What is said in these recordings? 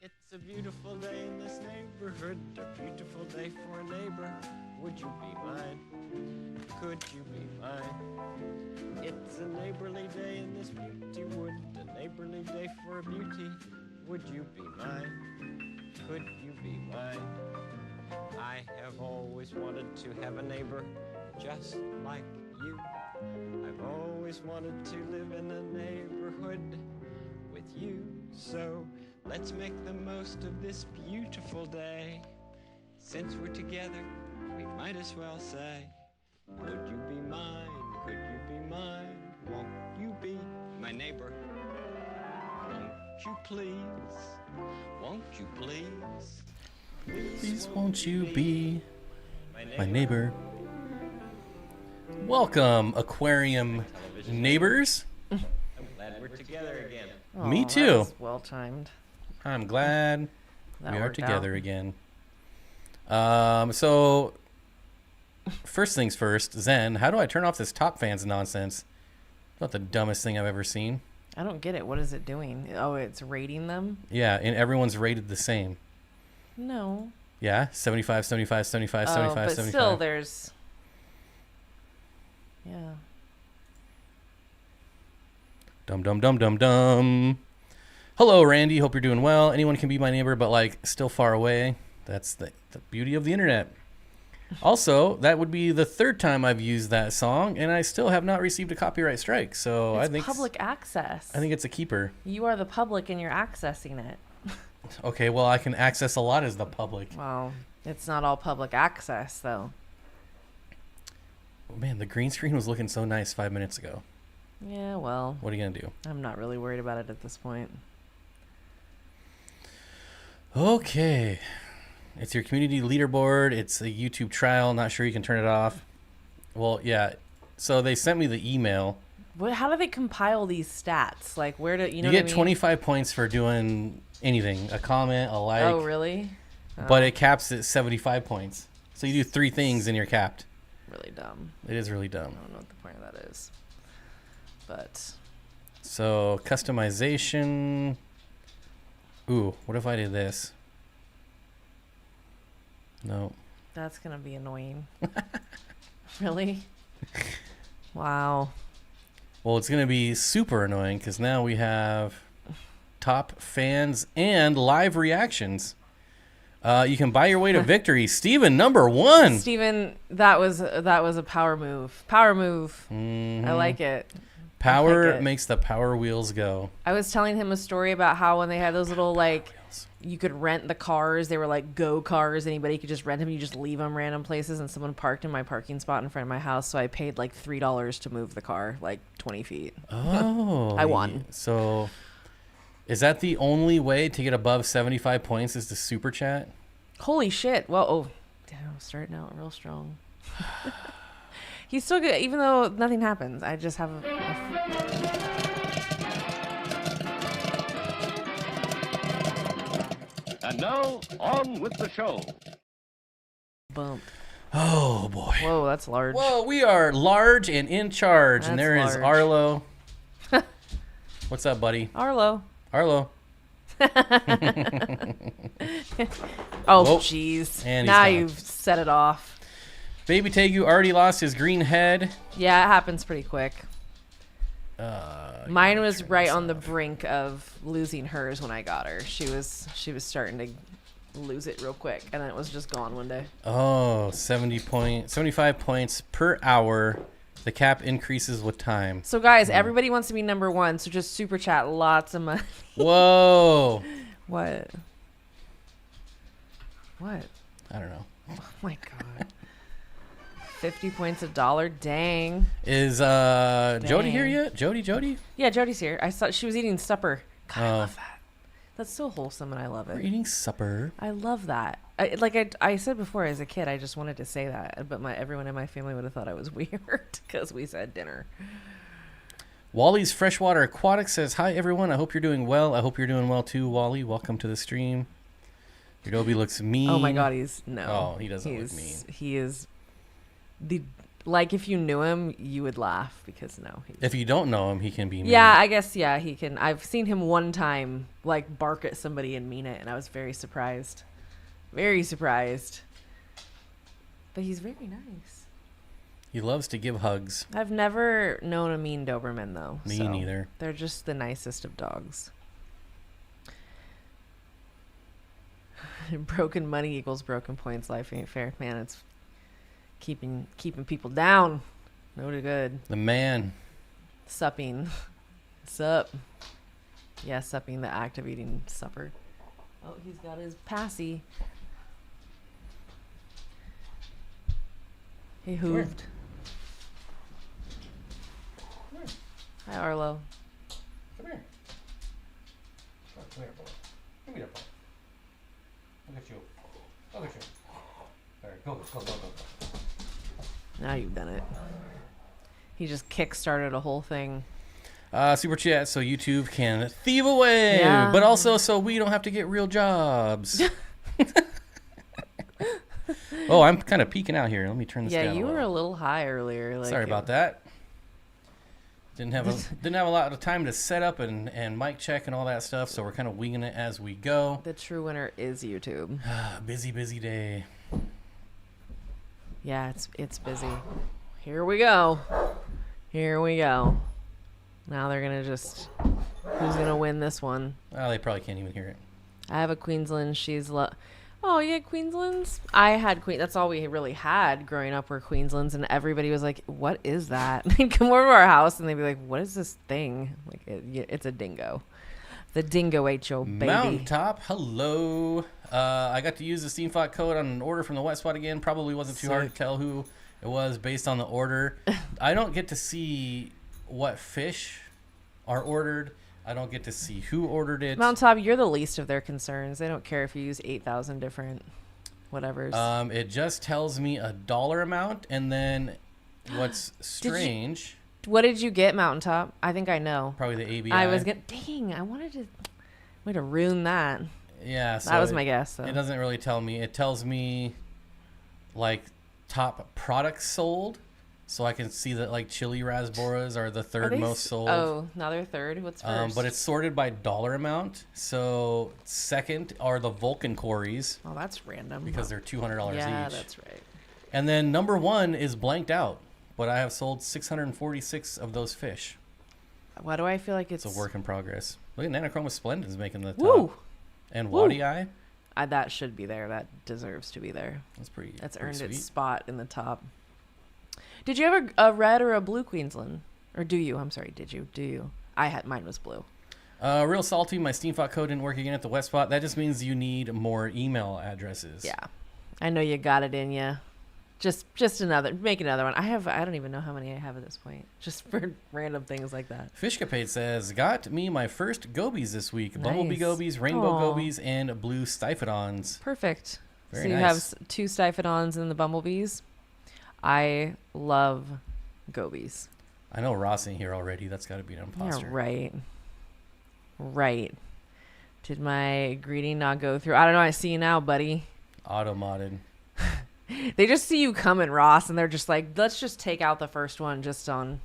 It's a beautiful day in this neighborhood, a beautiful day for a neighbor. Would you be mine? Could you be mine? It's a neighborly day in this beauty wood, a neighborly day for a beauty. Would you be mine? Could you be mine? I have always wanted to have a neighbor just like you. I've always wanted to live in a neighborhood with you. So let's make the most of this beautiful day. Since we're together, we might as well say, would you be mine? Could you be mine? Won't you be my neighbor? Won't you please? Won't you please? Please won't you be my neighbor? Welcome, Aquarium neighbors. I'm glad we're together again. Oh, Me too. Well timed. I'm glad That we are worked together out. again. So, first things first, Zen, how do I turn off this top fans nonsense? Not the dumbest thing I've ever seen. I don't get it. What is it doing? Oh, it's rating them? Yeah, and everyone's rated the same. No. Yeah, 75, 75, 75, Oh, 75, but 75. still, there's... Yeah. Dum dum dum dum dum. Hello, Randy. Hope you're doing well. Anyone can be my neighbor, but like still far away. That's the beauty of the internet. Also, that would be the third time I've used that song, and I still have not received a copyright strike. So It's I think public access. I think it's a keeper. You are the public and you're accessing it. Okay, well I can access a lot as the public. Well, it's not all public access, though. Oh, man, the green screen was looking so nice 5 minutes ago. Yeah, well, What are you gonna do? I'm not really worried about it at this point. Okay. It's your community leaderboard. It's a YouTube trial. Not sure you can turn it off. Well, yeah. So they sent me the email. How do they compile these stats? Like, where do you know? You what get I mean? 25 points for doing anything. A comment, a like. Oh, really? But it caps at 75 points. So you do 3 things and you're capped. Really dumb. It is really dumb. I don't know what the point of that is. But So customization. Ooh, what if I did this? No. that's going to be annoying. Really? Wow. Well, it's going to be super annoying because now we have top fans and live reactions. You can buy your way to victory. Steven, number 1. Steven, that was a power move. Power move. Mhm. I like it. Power like it. makes the power wheels go. I was telling him a story about how when they had those little, like, you could rent the cars. They were like go cars. Anybody could just rent them. You just leave them random places. And someone parked in my parking spot in front of my house. So I paid like $3 to move the car like 20 feet. Oh. I won. So is that the only way to get above 75 points is to super chat? Holy shit. Well, oh, damn, starting out real strong. He's still good. Even though nothing happens. I just have And now, on with the show. bump. Oh, boy. Whoa, that's large. Whoa, we are large and in charge. And That's there is large. Arlo. What's up, buddy? Arlo. Arlo. Oh, Whoa. jeez. And he's Now gone. you've set it off. Baby Tegu already lost his green head. Yeah, it happens pretty quick. Mine was turn right this on the off. brink of losing hers when I got her. She was starting to lose it real quick, and then it was just gone one day. Oh, 75 points per hour. The cap increases with time. So guys, everybody wants to be number 1, so just super chat lots of money. Whoa. What? What? I don't know. Oh my god. 50 points $1. Dang. Is Jody here Dang. yet? Jody? Yeah, Jody's here. I saw she was eating supper. God, I Oh. love that. That's so wholesome, and I love We're it. eating supper. I love that. I said before, as a kid, I just wanted to say that, but everyone in my family would have thought I was weird because we said dinner. Wally's Freshwater Aquatics says, hi, everyone. I hope you're doing well. I hope you're doing well, too, Wally. Welcome to the stream. Your Dobie looks mean. Oh, my God, no. Oh, he doesn't look mean. He is like, if you knew him, you would laugh because, no. If you don't know him, he can be mean. Yeah, I guess, yeah, he can. I've seen him one time, like, bark at somebody and mean it, and I was very surprised. Very surprised. But he's very nice. He loves to give hugs. I've never known a mean Doberman, though. Me so neither. They're just the nicest of dogs. Broken money equals broken points. Life ain't fair. Man, it's keeping people down. No good. The man. Supping. Sup. Yeah, supping, the act of eating supper. Oh, he's got his passy. He hooved. Come here. Hi, Arlo. Come here. Come here, boy. Give me that boy. Look at you. Look at you. All right, go. Now you've done it. He just kick-started a whole thing. Super chat so YouTube can thieve away, Yeah. but also so we don't have to get real jobs. Oh, I'm kind of peeking out here. Let me turn this down. Yeah, you a were little. a little high earlier. Like Sorry about that. Didn't have a lot of time to set up and mic check and all that stuff, so we're kind of winging it as we go. The true winner is YouTube. Busy day. Yeah, it's busy. Here we go. Now they're gonna just, who's gonna win this one? Well, they probably can't even hear it. I have a Queensland. Oh, you had Queenslands? I had That's all we really had growing up were Queenslands, and everybody was like, "What is that?" They'd come over to our house and they'd be like, "What is this thing?" Like, it's a dingo. The dingo ate your baby. Mountaintop, hello. I got to use the Steenfott code on an order from the wet spot again. Probably wasn't too hard to tell who it was based on the order. I don't get to see what fish are ordered. I don't get to see who ordered it. Mountaintop, you're the least of their concerns. They don't care if you use 8,000 different whatevers. It just tells me a dollar amount, and then what's strange. What did you get, Mountaintop? I think I know. Probably the ABI. I was dang, I wanted to. Way to ruin that. Yeah, so that was my guess. So. It doesn't really tell me. It tells me like top products sold. So I can see that like chili rasboras are the third most sold. Oh, now they're third. What's first? But it's sorted by dollar amount. So second are the Vulcan Cories. Oh, that's random. Because they're $200 each. Yeah, that's right. And then number one is blanked out. But I have sold 646 of those fish. Why do I feel like it's a work in progress? Look at Nanochroma Splendid is making the top. Woo! And Waddy Eye. That should be there. That deserves to be there. That's earned sweet. its spot in the top. Did you have a red or a blue Queensland? Or do you? I'm sorry, did you? Do you? Mine was blue. Real salty. My Steenfott code didn't work again at the wet spot. That just means you need more email addresses. Yeah. I know you got it in you. Just make another one. I don't even know how many I have at this point. Just for random things like that. Fishcapade says, got me my first gobies this week. Nice. Bumblebee gobies, rainbow gobies, and blue Stiphodons. Perfect. Very so you nice. have 2 Stiphodons and the bumblebees. I love gobies. I know Ross ain't here already. That's got to be an imposter. Yeah, right. Did my greeting not go through? I don't know. I see you now, buddy. Auto-modded. They just see you coming, Ross, and they're just like, let's just take out the first one just on,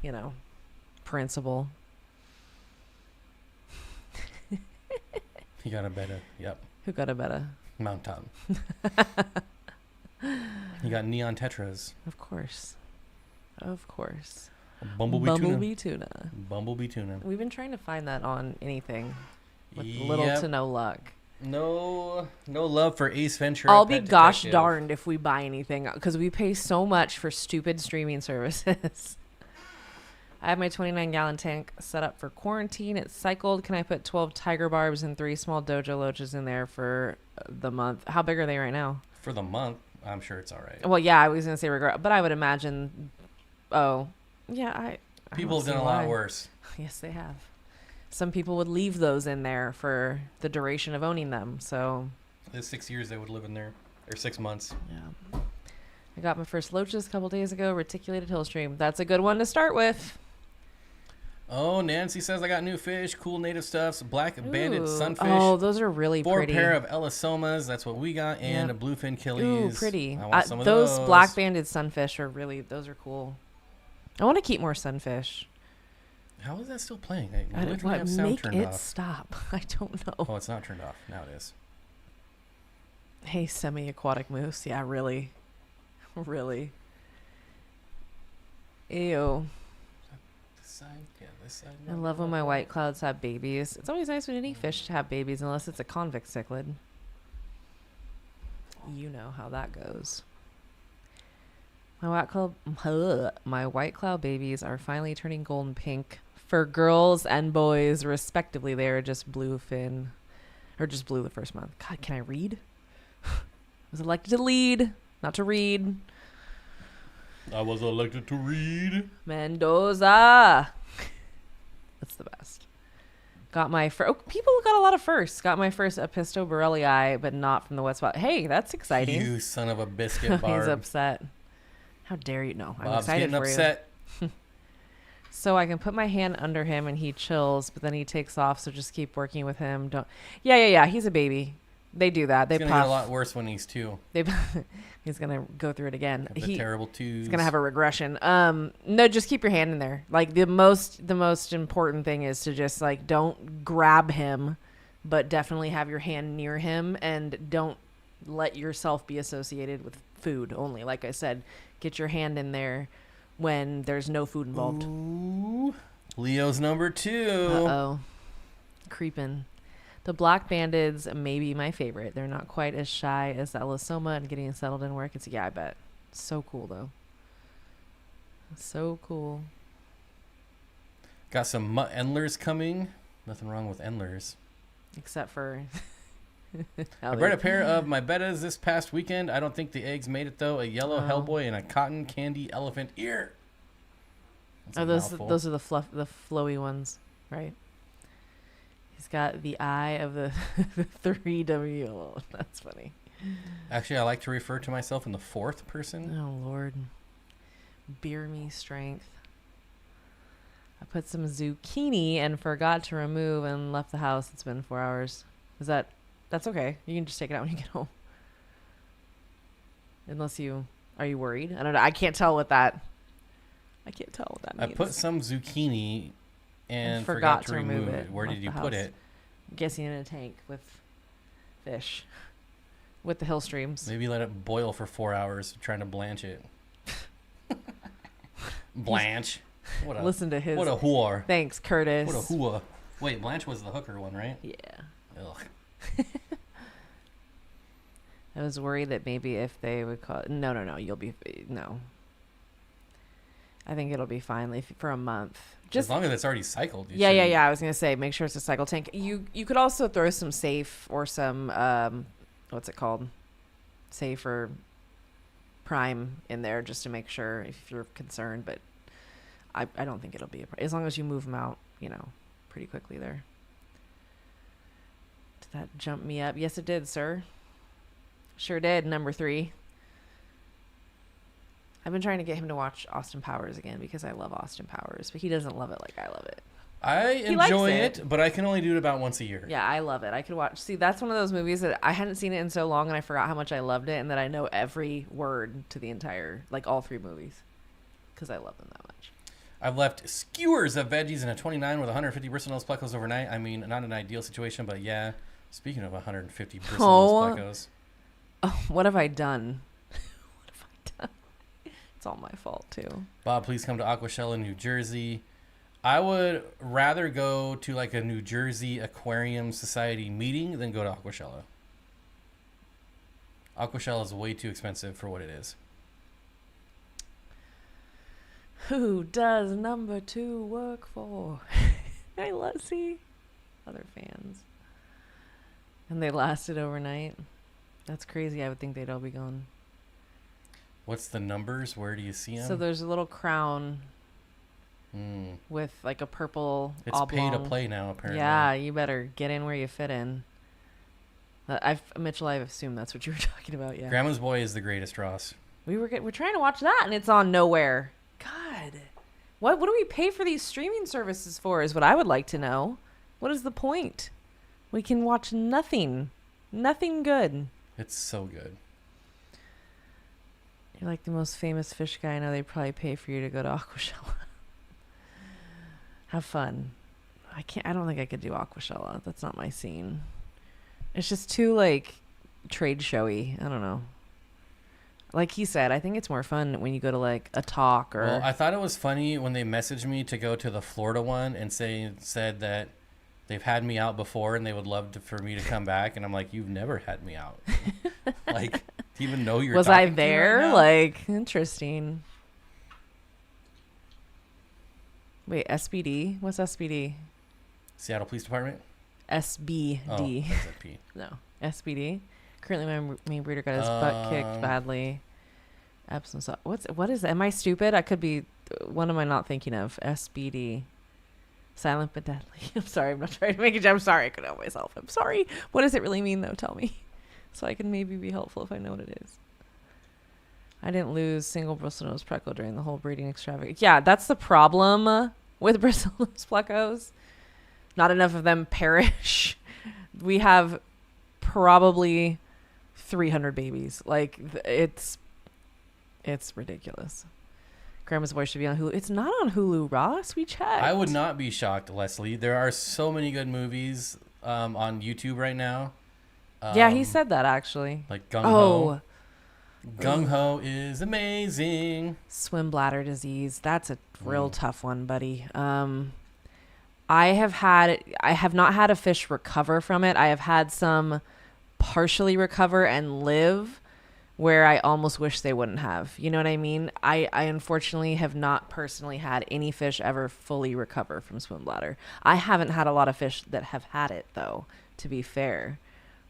principle. He got a beta. Yep. Who got a beta? Mount Top. He got neon tetras. Of course. Bumblebee tuna. Bumblebee tuna. We've been trying to find that on anything with little to no luck. No love for Ace Ventura. I'll be Pet gosh Detective. darned if we buy anything because we pay so much for stupid streaming services. I have my 29-gallon tank set up for quarantine. It's cycled. Can I put 12 tiger barbs and 3 small dojo loaches in there for the month? How big are they right now? For the month, I'm sure it's all right. Well, yeah, I was going to say regret, but I would imagine. Oh, yeah, People have done a lot worse. Yes, they have. some people would leave those in there for the duration of owning them. So The 6 years they would live in there, or 6 months. yeah. I got my first loaches a couple days ago, reticulated hillstream. That's a good one to start with. Oh, Nancy says I got new fish, cool native stuffs, black banded Ooh. sunfish. Oh, those are really 4 pretty. pair of Elasomas, that's what we got, and Yep. a bluefin killies. Ooh, pretty. I want some of those black banded sunfish are really, those are cool. I want to keep more sunfish. How is that still playing? I I don't literally have want sound make turned it off. stop. I don't know. Oh, it's not turned off. Now it is. Hey, semi-aquatic moose. Yeah, really. Really. Ew. This side? Yeah, this side. I love when my white clouds have babies. It's always nice when any fish have babies, unless it's a convict cichlid. You know how that goes. My white cloud babies are finally turning golden pink for girls and boys, respectively. They are just blue fin, or just blue the first month. God, can I read? I was elected to lead, not to read. I was elected to read. Mendoza. That's the best. Got my people got a lot of firsts. Got my first Epistoborellii, but not from the wet spot. Hey, that's exciting. You son of a biscuit, Barb. He's upset. How dare you? No, I'm Bob's excited getting for upset. you. So I can put my hand under him and he chills, but then he takes off. So just keep working with him. Don't. Yeah. He's a baby. They do that. They It's gonna puff. get a lot worse when he's 2. He's gonna go through it again. Have the terrible 2s. He's gonna have a regression. No, just keep your hand in there. Like the most important thing is to just like don't grab him, but definitely have your hand near him and don't let yourself be associated with food only. Like I said, get your hand in there when there's no food involved. Ooh. Leo's number 2. Uh-oh. Creeping. The black bandids may be my favorite. They're not quite as shy as the Elasoma and getting settled in work. Yeah, I bet. So cool, though. So cool. Got some mutt endlers coming. Nothing wrong with endlers. Except for... I bred a pair of my bettas this past weekend. I don't think the eggs made it, though. A yellow hellboy and a cotton candy elephant ear. That's a mouthful. Those are the flowy ones, right? He's got the eye of the 3W. That's funny. Actually, I like to refer to myself in the 4th person. Oh, Lord. Beer me strength. I put some zucchini and forgot to remove and left the house. It's been 4 hours. That's okay. You can just take it out when you get home. Are you worried? I don't know. I can't tell what that means. I put some zucchini and forgot to remove it. Where did you put it? I'm guessing in a tank with fish. With the hill streams. Maybe let it boil for 4 hours, trying to blanch it. Blanche. Listen to his. What a whore. Thanks, Curtis. What a whore. Wait, Blanche was the hooker one, right? Yeah. Ugh. I was worried that maybe if they would call... No. You'll be... No. I think it'll be fine for a month. As long as it's already cycled. Yeah. I was going to say, make sure it's a cycle tank. You could also throw some Safe or some... what's it called? Safe or Prime in there just to make sure if you're concerned. But I don't think it'll be a problem. As long as you move them out, pretty quickly there. Did that jump me up? Yes, it did, sir. Sure did. Number 3. I've been trying to get him to watch Austin Powers again because I love Austin Powers, but he doesn't love it like I love it. I enjoy it, but I can only do it about once a year. Yeah, I love it. I could watch. See, that's one of those movies that I hadn't seen it in so long, and I forgot how much I loved it, and that I know every word to the entire, like all 3 movies, because I love them that much. I've left skewers of veggies in a 29 with 150 bristlenose plecos overnight. I mean, not an ideal situation, but yeah. Speaking of 150 bristlenose plecos. Oh, what have I done? It's all my fault, too. Bob, please come to Aquashella, New Jersey. I would rather go to like a New Jersey Aquarium Society meeting than go to Aquashella. Aquashella is way too expensive for what it is. Who does number 2 work for? Let's see. Other fans. And they lasted overnight. That's crazy. I would think they'd all be gone. What's the numbers? Where do you see them? So there's a little crown with like a purple It's oblong. pay to play now, apparently. Yeah, you better get in where you fit in. Mitchell, I assume that's what you were talking about. Yeah. Grandma's Boy is the greatest, Ross. We're trying to watch that and it's on nowhere. God, what do we pay for these streaming services for? Is what I would like to know. What is the point? We can watch nothing good. It's so good. You're like the most famous fish guy. I know they probably pay for you to go to Aquashella. Have fun. I don't think I could do Aquashella. That's not my scene. It's just too like trade showy. I don't know. Like he said, I think it's more fun when you go to like a talk or. Well, I thought it was funny when they messaged me to go to the Florida one and said that they've had me out before and they would love for me to come back. And I'm like, you've never had me out. Like, do you even know you're Was I talking to me there? right now? Like, interesting. Wait, SBD? What's SBD? Seattle Police Department? SBD. Oh, that's a P. No, SBD. Currently, my main breeder got his butt kicked badly. Epsom salt. What is that? Am I stupid? I could be. What am I not thinking of? SBD. Silent but deadly. I'm sorry. I'm not trying to make a joke. I'm sorry. I couldn't help myself. I'm sorry. What does it really mean, though? Tell me. So I can maybe be helpful if I know what it is. I didn't lose single bristlenose pleco during the whole breeding extravaganza. Yeah, that's the problem with bristlenose plecos. Not enough of them perish. We have probably 300 babies. Like, it's ridiculous. Grandma's Boy should be on Hulu. It's not on Hulu, Ross. We checked. I would not be shocked, Leslie. There are so many good movies on YouTube right now. Yeah, he said that, actually. Like Gung Ho. Oh. Gung Ho is amazing. Swim bladder disease. That's a real tough one, buddy. I have not had a fish recover from it. I have had some partially recover and live where I almost wish they wouldn't have. You know what I mean? I unfortunately have not personally had any fish ever fully recover from swim bladder. I haven't had a lot of fish that have had it, though, to be fair.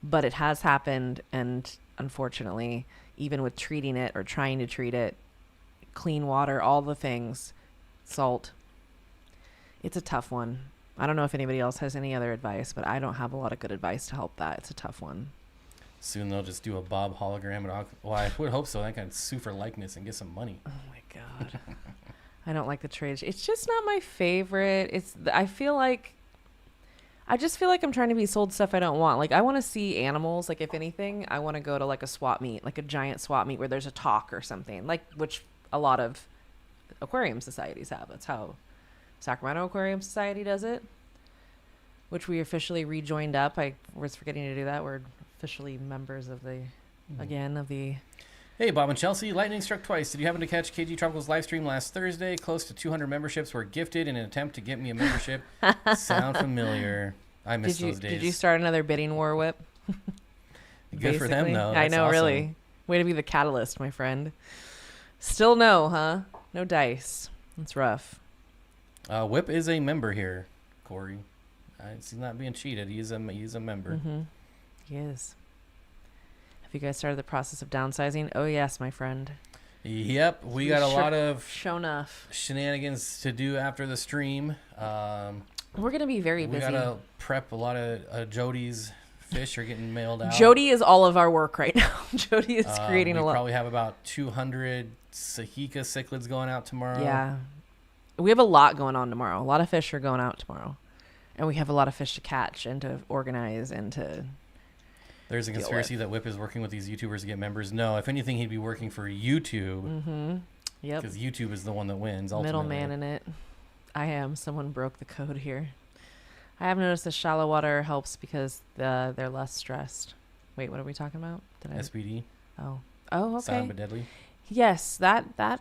But it has happened, and unfortunately, even with treating it or trying to treat it, clean water, all the things, salt, it's a tough one. I don't know if anybody else has any other advice, but I don't have a lot of good advice to help that. It's a tough one. Soon they'll just do a Bob hologram. Well, I would hope so. I can sue for likeness and get some money. Oh, my God. I don't like the trade. It's just not my favorite. I just feel like I'm trying to be sold stuff I don't want. Like, I want to see animals. Like, if anything, I want to go to, like, a swap meet, like a giant swap meet where there's a talk or something, like, which a lot of aquarium societies have. That's how Sacramento Aquarium Society does it, which we officially rejoined up. I was forgetting to do that. We're officially members of the Hey, Bob and Chelsea. Lightning struck twice. Did you happen to catch KG Tropical's live stream last Thursday? Close to 200 memberships were gifted in an attempt to get me a membership. Sound familiar? I miss those days. Did you start another bidding war, Whip? Good for them, though. I That's know, awesome. really. Way to be the catalyst, my friend. Still no, huh? No dice. That's rough. Whip is a member here, Corey. He's not being cheated. He's a member. Mm-hmm. He is. Have you guys started the process of downsizing? Oh, yes, my friend. Yep, we got a lot of show enough shenanigans to do after the stream. We're going to be very busy. We got to prep a lot of Jody's fish are getting mailed out. Jody is all of our work right now. Jody is creating a lot. We probably have about 200 Sahika cichlids going out tomorrow. Yeah. We have a lot going on tomorrow. A lot of fish are going out tomorrow. And we have a lot of fish to catch and to organize and to... There's a conspiracy that Whip is working with these YouTubers to get members. No, if anything, he'd be working for YouTube. Mm-hmm. Yep. Because YouTube is the one that wins, ultimately. Middleman in it. I am. Someone broke the code here. I have noticed the shallow water helps because they're less stressed. Wait, what are we talking about? SBD. Oh, okay. Silent but deadly. Yes, that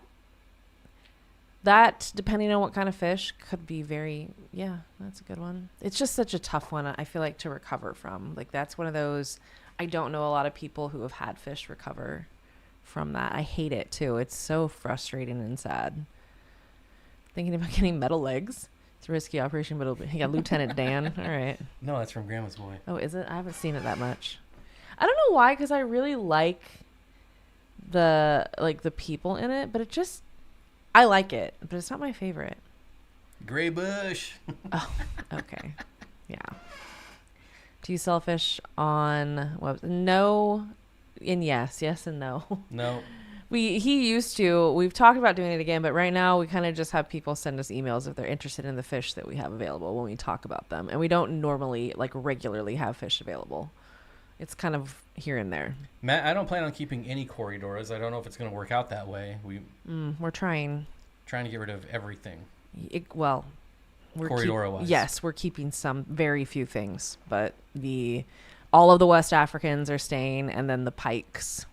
depending on what kind of fish could be very, yeah, that's a good one. It's just such a tough one, I feel like, to recover from. Like, that's one of those, I don't know a lot of people who have had fish recover from that. I hate it too. It's so frustrating and sad. Thinking about getting metal legs. It's a risky operation, but yeah, Lieutenant Dan. All right. No, that's from Grandma's Boy. Oh, is it? I haven't seen it that much. I don't know why, because I really like the people in it, but it just, I like it, but it's not my favorite. Gray bush. Oh, okay. Yeah. Do you sell fish on what? No, and yes, yes and no. No. He used to. We've talked about doing it again, but right now we kind of just have people send us emails if they're interested in the fish that we have available when we talk about them, and we don't normally like regularly have fish available. It's kind of here and there. Matt, I don't plan on keeping any corridoras. I don't know if it's going to work out that way. We're trying to get rid of everything. We're Corridora-wise. yes, we're keeping some very few things, but all of the West Africans are staying, and then the pikes.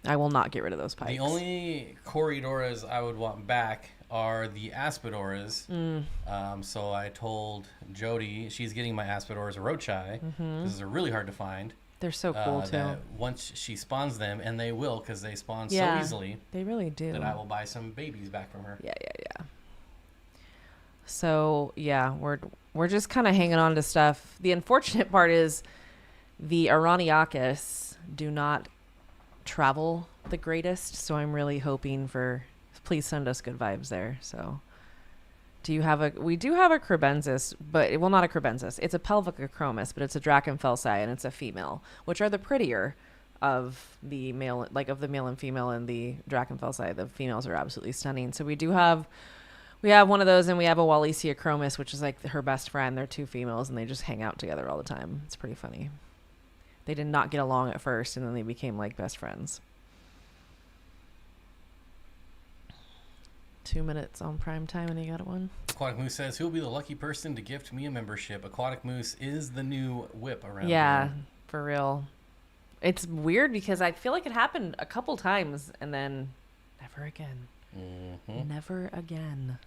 I will not get rid of those pikes. The only corridoras I would want back are the aspidoras. So I told Jody she's getting my aspidoras roachai. These are really hard to find. They're so cool too. That once she spawns them, and they will because they spawn Yeah, so easily. They really do. That I will buy some babies back from her. Yeah. So yeah, we're just kind of hanging on to stuff. The unfortunate part is the Araniakis do not travel the greatest, so I'm really hoping for please send us good vibes there. So we do have a crebensis, but not a crebensis. It's a pelvicochromis, but it's a Drachenfelsi, and it's a female, which are the prettier of the male, like of the male and female in the Drachenfelsi. The females are absolutely stunning. So we have one of those, and we have a Wallisia chromis, which is like her best friend. They're two females, and they just hang out together all the time. It's pretty funny. They did not get along at first, and then they became like best friends. 2 minutes on prime time, and you got one. Aquatic Moose says, who will be the lucky person to gift me a membership? Aquatic Moose is the new whip around Yeah, here. for real. It's weird because I feel like it happened a couple times, and then never again. Never again.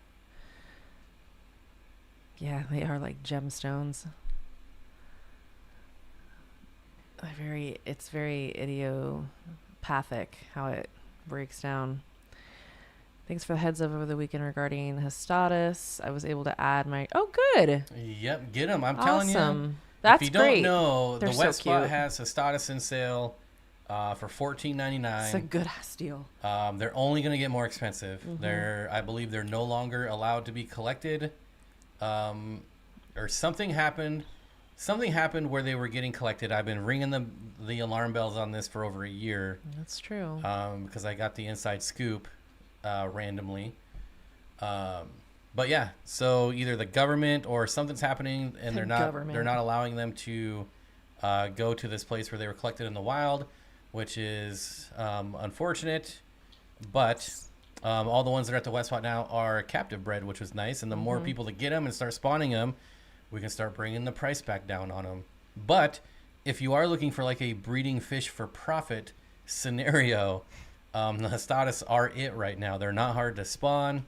Yeah, they are like gemstones. It's very idiopathic how it breaks down. Thanks for the heads up over the weekend regarding Hestatus. I was able to add my... Oh, good. Yep, get them. I'm Awesome. telling you. That's if you great. don't know, They're the so Wet Spot cute. has Hestatus in sale for $14.99. It's a good ass deal. They're only going to get more expensive. I believe they're no longer allowed to be collected. Or something happened. Something happened where they were getting collected. I've been ringing the alarm bells on this for over a year. That's true. Because I got the inside scoop randomly. But yeah, so either the government or something's happening, and they're not allowing them to go to this place where they were collected in the wild, which is unfortunate. But all the ones that are at the West Spot now are captive bred, which was nice. And the more people that get them and start spawning them, we can start bringing the price back down on them. But if you are looking for like a breeding fish for profit scenario, the Hestatus are it right now. They're not hard to spawn.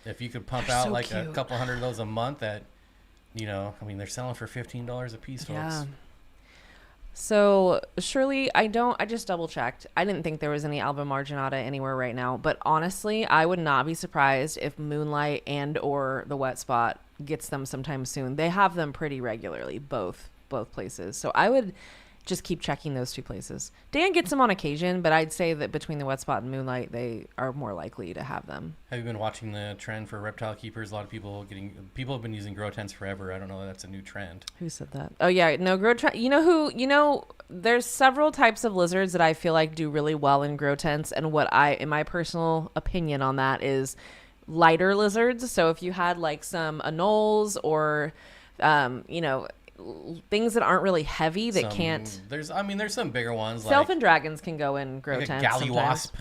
If you could pump out like a couple hundred of those a month at, they're selling for $15 a piece, folks. Yeah. So Shirley, I just double checked. I didn't think there was any Alba marginata anywhere right now, but honestly, I would not be surprised if Moonlight and or the Wet Spot gets them sometime soon. They have them pretty regularly, both places. So I would just keep checking those two places. Dan gets them on occasion, but I'd say that between the Wet Spot and Moonlight, they are more likely to have them. Have you been watching the trend for reptile keepers? A lot of people have been using grow tents forever. I don't know if that's a new trend. Who said that? Oh yeah, no, grow tent. There's several types of lizards that I feel like do really well in grow tents, and in my personal opinion on that is lighter lizards. So if you had like some anoles or, things that aren't really heavy that can't. There's some bigger ones. Sylphin dragons can go in grow like tents. A galley wasp.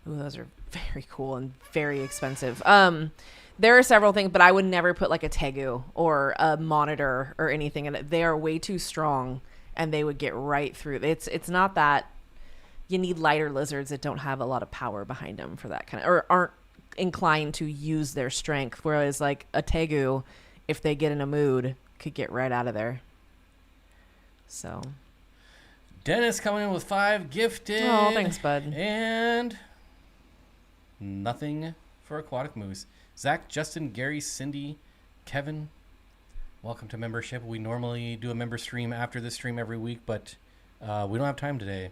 Ooh, those are very cool and very expensive. There are several things, but I would never put like a tegu or a monitor or anything in it. They are way too strong, and they would get right through. It's not that you need lighter lizards that don't have a lot of power behind them for that kind of, or aren't inclined to use their strength. Whereas like a tegu, if they get in a mood, could get right out of there. So Dennis coming in with 5 gifted. Oh, thanks, bud. And nothing for Aquatic Moose. Zach, Justin, Gary, Cindy, Kevin, welcome to membership. We normally do a member stream after this stream every week, but we don't have time today.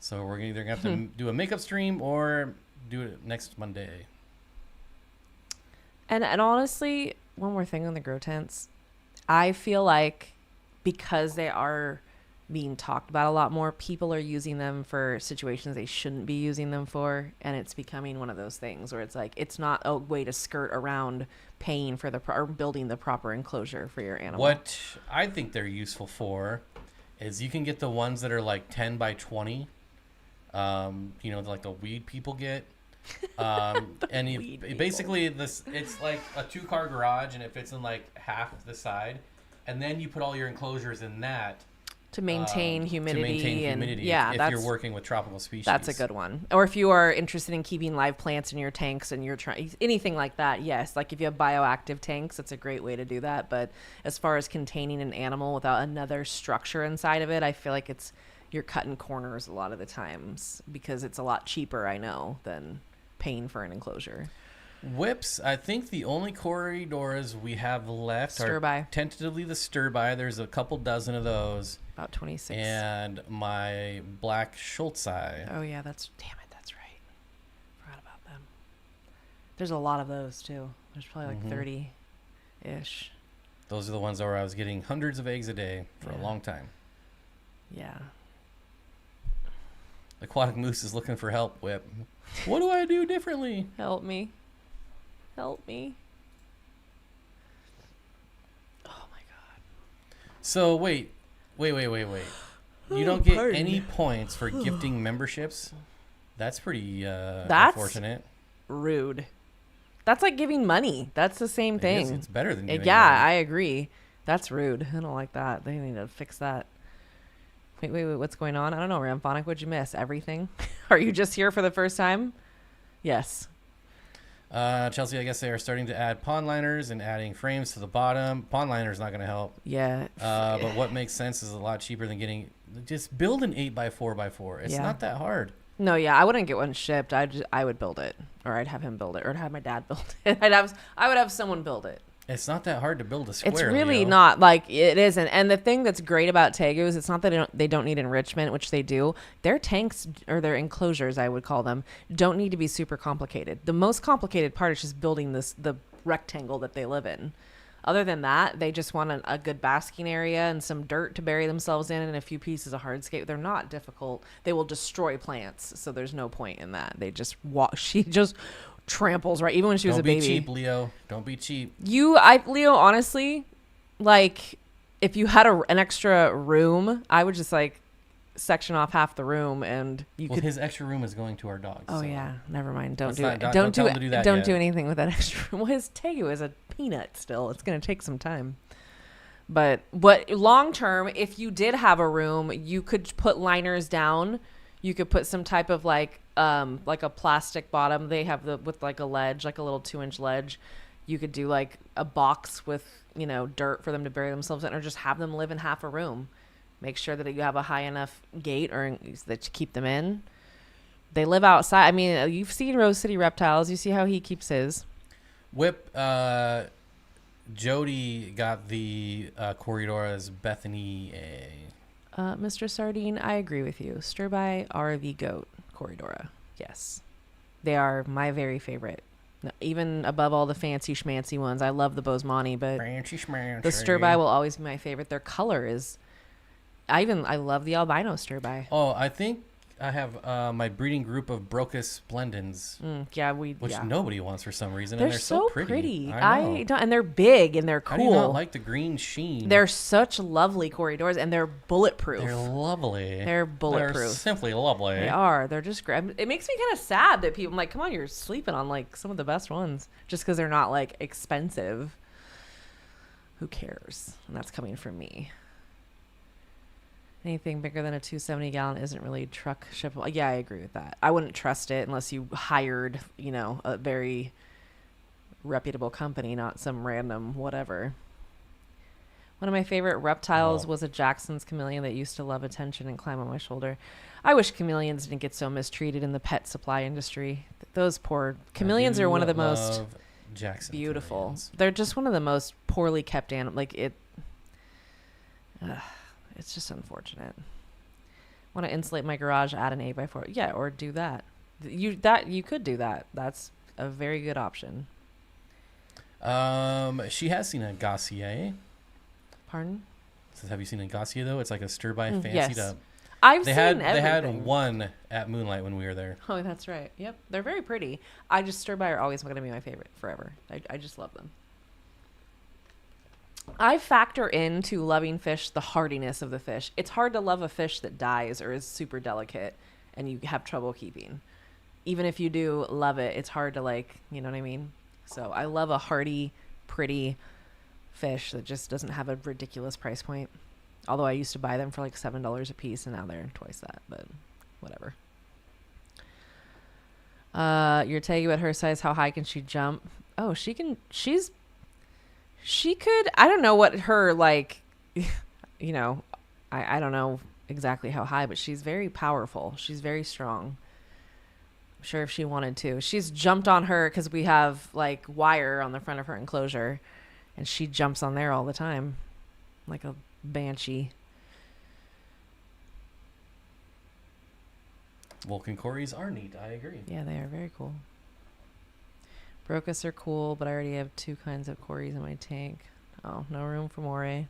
So we're either going to have to do a makeup stream or do it next Monday. And honestly, one more thing on the grow tents. I feel like because they are being talked about a lot more, people are using them for situations they shouldn't be using them for, and it's becoming one of those things where it's like it's not a way to skirt around paying for the or building the proper enclosure for your animal. What I think they're useful for is you can get the ones that are like 10 by 20, like the weed people get. And basically it's like a 2-car garage, and it fits in like half the side, and then you put all your enclosures in that to maintain humidity. If you're working with tropical species, that's a good one. Or if you are interested in keeping live plants in your tanks and you're trying anything like that, yes, like if you have bioactive tanks, it's a great way to do that. But as far as containing an animal without another structure inside of it, I feel like you're cutting corners a lot of the times, because it's a lot cheaper, I know, than paying for an enclosure. Whips, I think the only corridors we have left Stir-by. are tentatively the stir-by. There's a couple dozen of those. About 26. And my black Schultzei. Oh, yeah, that's right. Forgot about them. There's a lot of those, too. There's probably like 30-ish. Those are the ones where I was getting hundreds of eggs a day for a long time. Yeah. Aquatic Moose is looking for help, Whip. What do I do differently? Help me. Help me. Oh, my God. So, wait. You don't get any points for gifting memberships? That's pretty unfortunate. Rude. That's like giving money. That's the same thing. It's better than giving money. I agree. That's rude. I don't like that. They need to fix that. Wait. What's going on? I don't know, Ramphonic. What'd you miss? Everything? Are you just here for the first time? Yes. Chelsea, I guess they are starting to add pond liners and adding frames to the bottom. Pond liner is not going to help. Yeah. But what makes sense is a lot cheaper than just build an 8x4x4. It's not that hard. No, yeah, I wouldn't get one shipped. I would build it, or I'd have him build it, or I'd have my dad build it. I would have someone build it. It's not that hard to build a square. It's really Leo. not. Like, it isn't. And the thing that's great about Tegus, it's not that they don't need enrichment, which they do. Their tanks, or their enclosures, I would call them, don't need to be super complicated. The most complicated part is just building the rectangle that they live in. Other than that, they just want a good basking area and some dirt to bury themselves in, and a few pieces of hardscape. They're not difficult. They will destroy plants, so there's no point in that. They just she just tramples, right? Even when she was a baby. Don't be cheap, Leo. Don't be cheap. Leo, honestly, like, if you had an extra room, I would just like section off half the room, and his extra room is going to our dogs. Oh, so. Yeah, never mind. Don't do anything with that extra room. Well, his Tegu is a peanut still. It's going to take some time. But long term, if you did have a room, you could put liners down. You could put some type of like a plastic bottom. They have with like a ledge, like a little 2-inch ledge. You could do like a box with, dirt for them to bury themselves in, or just have them live in half a room. Make sure that you have a high enough gate or that you keep them in. They live outside. I mean, you've seen Rose City Reptiles. You see how he keeps his. Whip, Jody got the Corridoras Bethany. Mr. Sardine, I agree with you. Stir-by are the GOAT Corridora. Yes. They are my very favorite. Even above all the fancy schmancy ones. I love the Bosemani, but the Stir-by will always be my favorite. Their color is... I love the albino Stir-by. Oh, I think I have my breeding group of Brocas Splendens. Which nobody wants for some reason. They're and they're so pretty. I don't, and they're big and they're cool. How do you not like the green sheen? They're such lovely corridors, and they're bulletproof. They're lovely. They're bulletproof. They're simply lovely. They are. They're just great. It makes me kind of sad that I'm like, come on, you're sleeping on like some of the best ones just because they're not like expensive. Who cares? And that's coming from me. Anything bigger than a 270-gallon isn't really truck shippable. Yeah, I agree with that. I wouldn't trust it unless you hired, a very reputable company, not some random whatever. One of my favorite reptiles was a Jackson's chameleon that used to love attention and climb on my shoulder. I wish chameleons didn't get so mistreated in the pet supply industry. Those poor chameleons are one of the most beautiful. Chameleons. They're just one of the most poorly kept animals. It's just unfortunate. Want to insulate my garage, add an 8x4. Yeah, or do that. You could do that. That's a very good option. She has seen a Gassier. Pardon? Says, have you seen a Gassier though? It's like a stir by fancied Yes. up. I've They seen had everything. one at Moonlight when we were there. Oh, that's right. Yep. They're very pretty. I just stir by are always going to be my favorite forever. I just love them. I factor into loving fish the hardiness of the fish. It's hard to love a fish that dies or is super delicate and you have trouble keeping. Even if you do love it, it's hard to like, you know what I mean? So I love a hardy, pretty fish that just doesn't have a ridiculous price point. Although I used to buy them for like $7 a piece and now they're twice that, but whatever. You're taking about her size. How high can she jump? Oh, she could, I don't know what her like, you know, I don't know exactly how high, but she's very powerful. She's very strong. I'm sure if she wanted to. She's jumped on her because we have like wire on the front of her enclosure and she jumps on there all the time. Like a banshee. Vulcan Cories are neat. I agree. Yeah, they are very cool. Brocas are cool, but I already have 2 kinds of Cories in my tank. Oh, no room for more.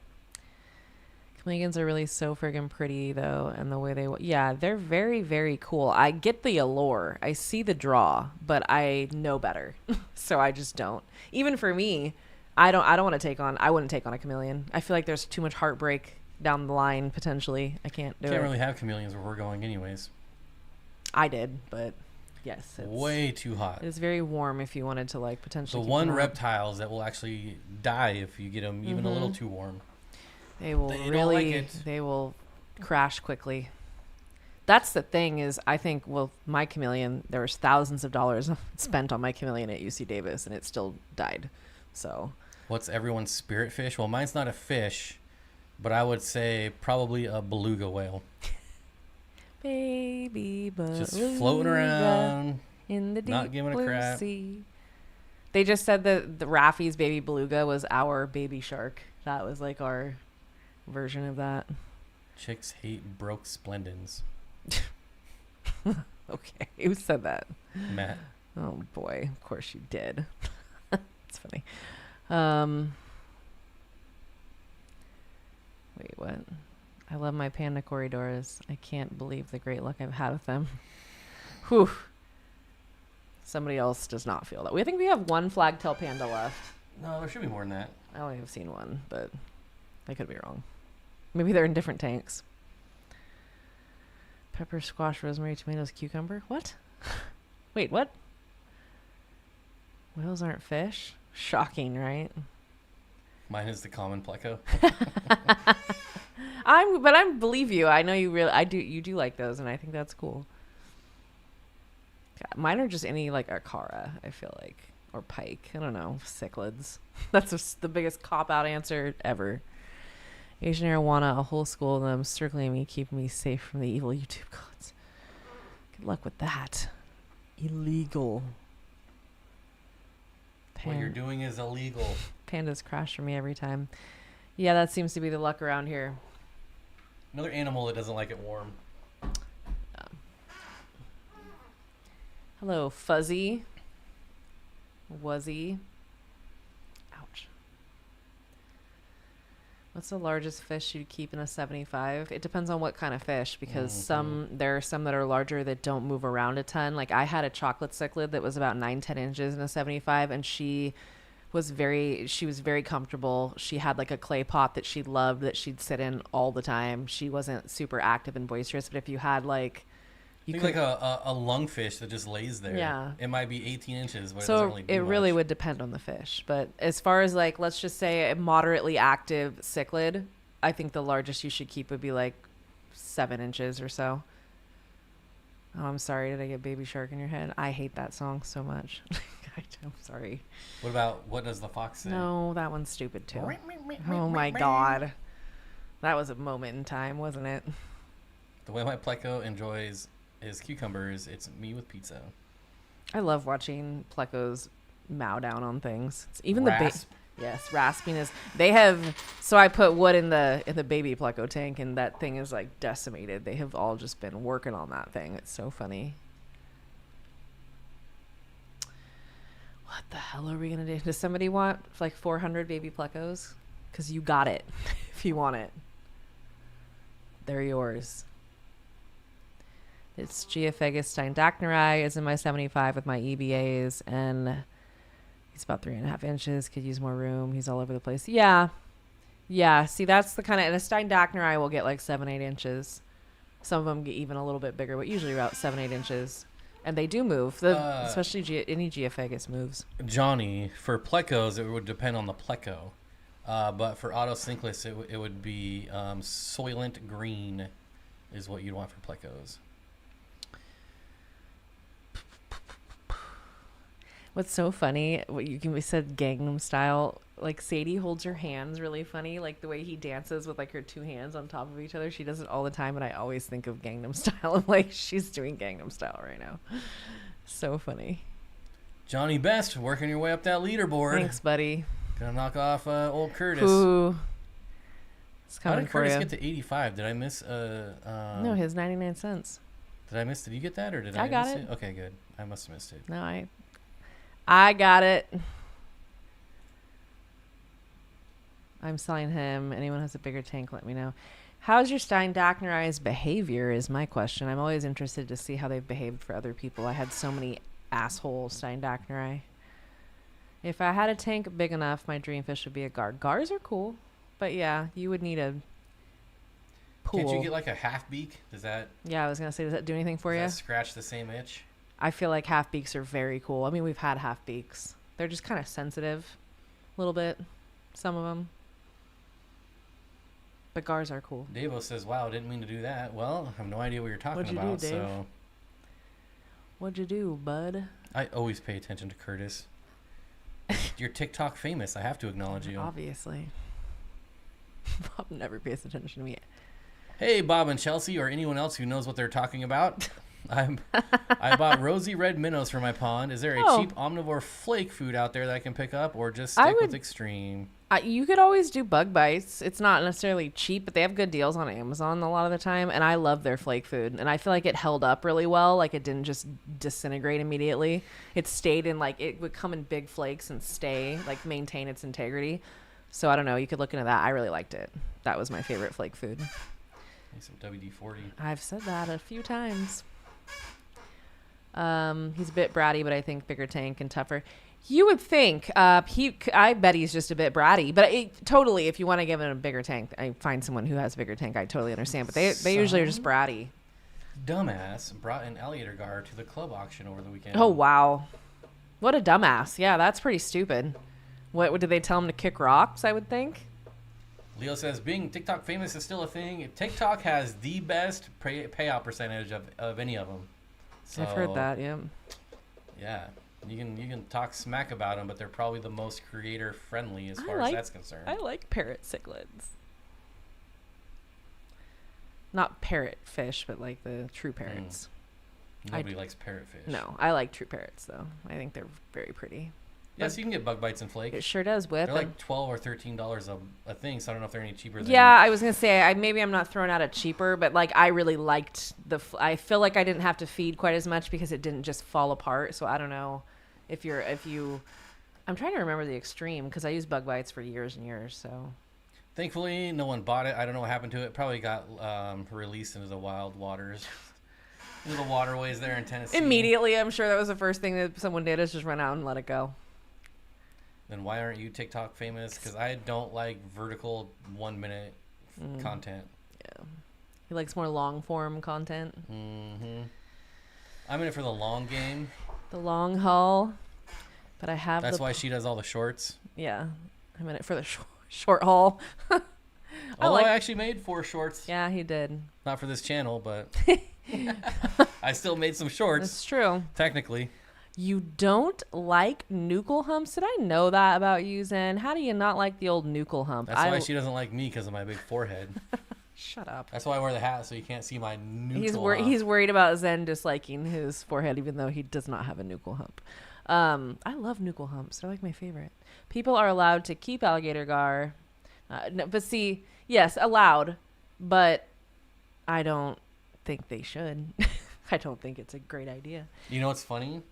Chameleons are really so friggin' pretty, though, and the way they... Yeah, they're very, very cool. I get the allure. I see the draw, but I know better. So I just don't. Even for me, I don't want to take on... I wouldn't take on a chameleon. I feel like there's too much heartbreak down the line, potentially. I can't do it. Can't really have chameleons where we're going anyways. I did, but... Yes, it's way too hot. It's very warm if you wanted to like potentially. The keep one them up. reptiles that will actually die if you get them even a little too warm. They will They really. don't like it. They will crash quickly. That's the thing is, I think, well, my chameleon, there was thousands of dollars spent on my chameleon at UC Davis, and it still died. So. What's everyone's spirit fish? Well, mine's not a fish, but I would say probably a beluga whale. Baby beluga Just floating around, in the deep not giving a blue crap. sea. They just said that the Raffy's baby beluga was our baby shark. That was like our version of that. Chicks hate broke splendens. Okay, who said that? Matt. Oh boy, of course you did. It's funny. Wait, what? I love my panda corridors. I can't believe the great luck I've had with them. Whew. Somebody else does not feel that. I think we have 1 flagtail panda left. No, there should be more than that. I only have seen 1, but I could be wrong. Maybe they're in different tanks. Pepper, squash, rosemary, tomatoes, cucumber. What? Wait, what? Whales aren't fish? Shocking, right? Mine is the common pleco. I believe you. I know you really. You do like those, and I think that's cool. God, mine are just any like Arcara. I feel like, or pike. I don't know, cichlids. That's just the biggest cop out answer ever. Asian arowana, a whole school of them circling me, keeping me safe from the evil YouTube gods. Good luck with that. Illegal. What you're doing is illegal. Pandas crash for me every time. Yeah, that seems to be the luck around here. Another animal that doesn't like it warm. Hello, Fuzzy. Wuzzy. Ouch. What's the largest fish you'd keep in a 75? It depends on what kind of fish, because there are some that are larger that don't move around a ton. Like I had a chocolate cichlid that was about 9-10 inches in a 75, and she was very comfortable. She had like a clay pot that she loved that she'd sit in all the time. She wasn't super active and boisterous, but if you had like like a lungfish that just lays there. Yeah. It might be 18 inches, but so it doesn't really do it really much. would depend on the fish. But as far as like, let's just say a moderately active cichlid, I think the largest you should keep would be like 7 inches or so. Oh, I'm sorry. Did I get Baby Shark in your head? I hate that song so much. I'm sorry. What does the fox say? No, that one's stupid too. Oh my God. That was a moment in time, wasn't it? The way my pleco enjoys his cucumbers, it's me with pizza. I love watching plecos mow down on things. It's even Rasp. Yes, raspiness. They have. So I put wood in the baby pleco tank, and that thing is like decimated. They have all just been working on that thing. It's so funny. What the hell are we going to do? Does somebody want like 400 baby plecos? Because you got it if you want it. They're yours. It's Geophagus steindachnerai is in my 75 with my EBAs, and he's about 3.5 inches. Could use more room. He's all over the place. Yeah. See, that's the kind of, and a steindachnerai will get like 7-8 inches. Some of them get even a little bit bigger, but usually about 7-8 inches. And they do move. Especially any Geophagus moves. Johnny, for plecos, it would depend on the pleco. But for autocinclus, it would be soylent green is what you'd want for plecos. What's so funny, we said Gangnam Style, like Sadie holds her hands really funny, like the way he dances with like her two hands on top of each other. She does it all the time, and I always think of Gangnam Style. I'm like, she's doing Gangnam Style right now. So funny. Johnny Best, working your way up that leaderboard. Thanks, buddy. Gonna knock off old Curtis. Ooh. It's How coming did for Curtis you. get to 85? Did I miss? No, his 99 cents. Did I miss? Did you get that, or did I got miss it. Okay, good. I must have missed it. No, I got it. I'm selling him. Anyone has a bigger tank, let me know. How's your steindachnerai's behavior is my question. I'm always interested to see how they've behaved for other people. I had so many asshole steindachnerai. If I had a tank big enough, my dream fish would be a gar. Gars are cool, but yeah, you would need a pool. Can't you get like a half beak? Does that? Yeah, I was gonna say, does that do anything for you? Does that scratch the same itch? I feel like half beaks are very cool. I mean, we've had half beaks. They're just kind of sensitive, a little bit. Some of them. But gars are cool. Davo says, "Wow, didn't mean to do that." Well, I have no idea what you're talking What'd you about. do, Dave? So What'd you do, bud? I always pay attention to Curtis. You're TikTok famous. I have to acknowledge you. Obviously. Bob never pays attention to me. Hey, Bob and Chelsea, or anyone else who knows what they're talking about. I bought rosy red minnows for my pond. Is there a cheap omnivore flake food out there that I can pick up, or just stick with extreme? You could always do bug bites. It's not necessarily cheap, but they have good deals on Amazon a lot of the time, and I love their flake food. And I feel like it held up really well. Like, it didn't just disintegrate immediately. It stayed in, like, it would come in big flakes and stay, like, maintain its integrity. So I don't know. You could look into that. I really liked it. That was my favorite flake food. Need some WD-40. I've said that a few times. He's a bit bratty, but I think bigger tank and tougher. You would think. I bet he's just a bit bratty, but totally. If you want to give him a bigger tank, I find someone who has a bigger tank. I totally understand, but they usually are just bratty. Dumbass brought an alligator gar to the club auction over the weekend. Oh wow, what a dumbass! Yeah, that's pretty stupid. What did they tell him to kick rocks? I would think. Leo says, being TikTok famous is still a thing. TikTok has the best payout percentage of any of them. So, I've heard that. Yeah. Yeah. You can talk smack about them, but they're probably the most creator friendly as far as that's concerned. I like parrot cichlids. Not parrot fish, but like the true parrots. Nobody likes parrotfish. No, I like true parrots though. I think they're very pretty. Yes, you can get bug bites and flake. It sure does, Whip. They're like $12 or $13 a thing, so I don't know if they're any cheaper than... Yeah, I was gonna say maybe I'm not throwing out a cheaper, but like I really liked I feel like I didn't have to feed quite as much because it didn't just fall apart. So I don't know if you. I'm trying to remember the extreme because I used bug bites for years and years. So thankfully, no one bought it. I don't know what happened to it. Probably got released into the wild waters, into the waterways there in Tennessee. Immediately, I'm sure that was the first thing that someone did is just run out and let it go. Then why aren't you TikTok famous? Because I don't like vertical 1 minute content. Yeah, he likes more long form content. Mm-hmm. I'm in it for the long game. The long haul. But I have. That's why she does all the shorts. Yeah, I'm in it for the short haul. I actually made 4 shorts. Yeah, he did. Not for this channel, but I still made some shorts. That's true. Technically. You don't like nuchal humps? Did I know that about you, Zen? How do you not like the old nuchal hump? That's why she doesn't like me, because of my big forehead. Shut up. That's why I wear the hat, so you can't see my nuchal hump. He's worried about Zen disliking his forehead, even though he does not have a nuchal hump. I love nuchal humps. They're like my favorite. People are allowed to keep alligator gar. No, but see, yes, allowed, but I don't think they should. I don't think it's a great idea. You know what's funny?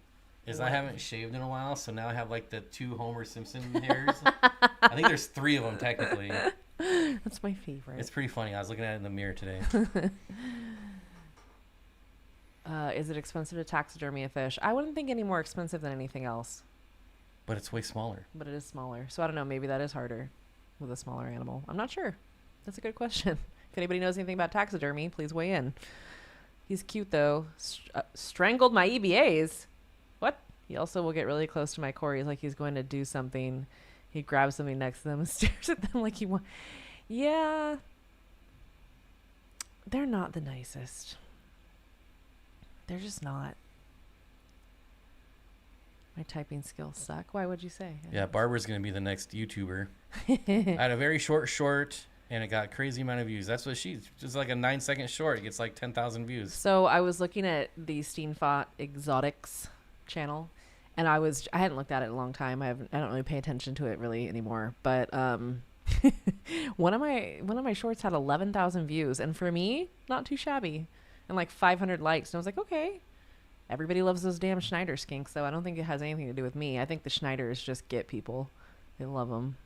is I haven't shaved in a while, so now I have like the 2 Homer Simpson hairs. I think there's 3 of them technically. That's my favorite. It's pretty funny. I was looking at it in the mirror today. Is it expensive to taxidermy a fish? I wouldn't think any more expensive than anything else. But it's way smaller. But it is smaller. So I don't know. Maybe that is harder with a smaller animal. I'm not sure. That's a good question. If anybody knows anything about taxidermy, please weigh in. He's cute, though. Strangled my EBAs. What? He also will get really close to my Corys like he's going to do something. He grabs something next to them and stares at them like he wants. Yeah. They're not the nicest. They're just not. My typing skills suck. Why would you say? Yeah, Barbara's going to be the next YouTuber. I had a very short, and it got crazy amount of views. That's what just like a 9-second short. It gets like 10,000 views. So I was looking at the Steenfott Exotics channel, and I hadn't looked at it in a long time. I don't really pay attention to it really anymore. But one of my shorts had 11,000 views, and for me, not too shabby, and like 500 likes. And I was like, okay. Everybody loves those damn Schneider skinks, though. I don't think it has anything to do with me. I think the Schneiders just get people. They love them.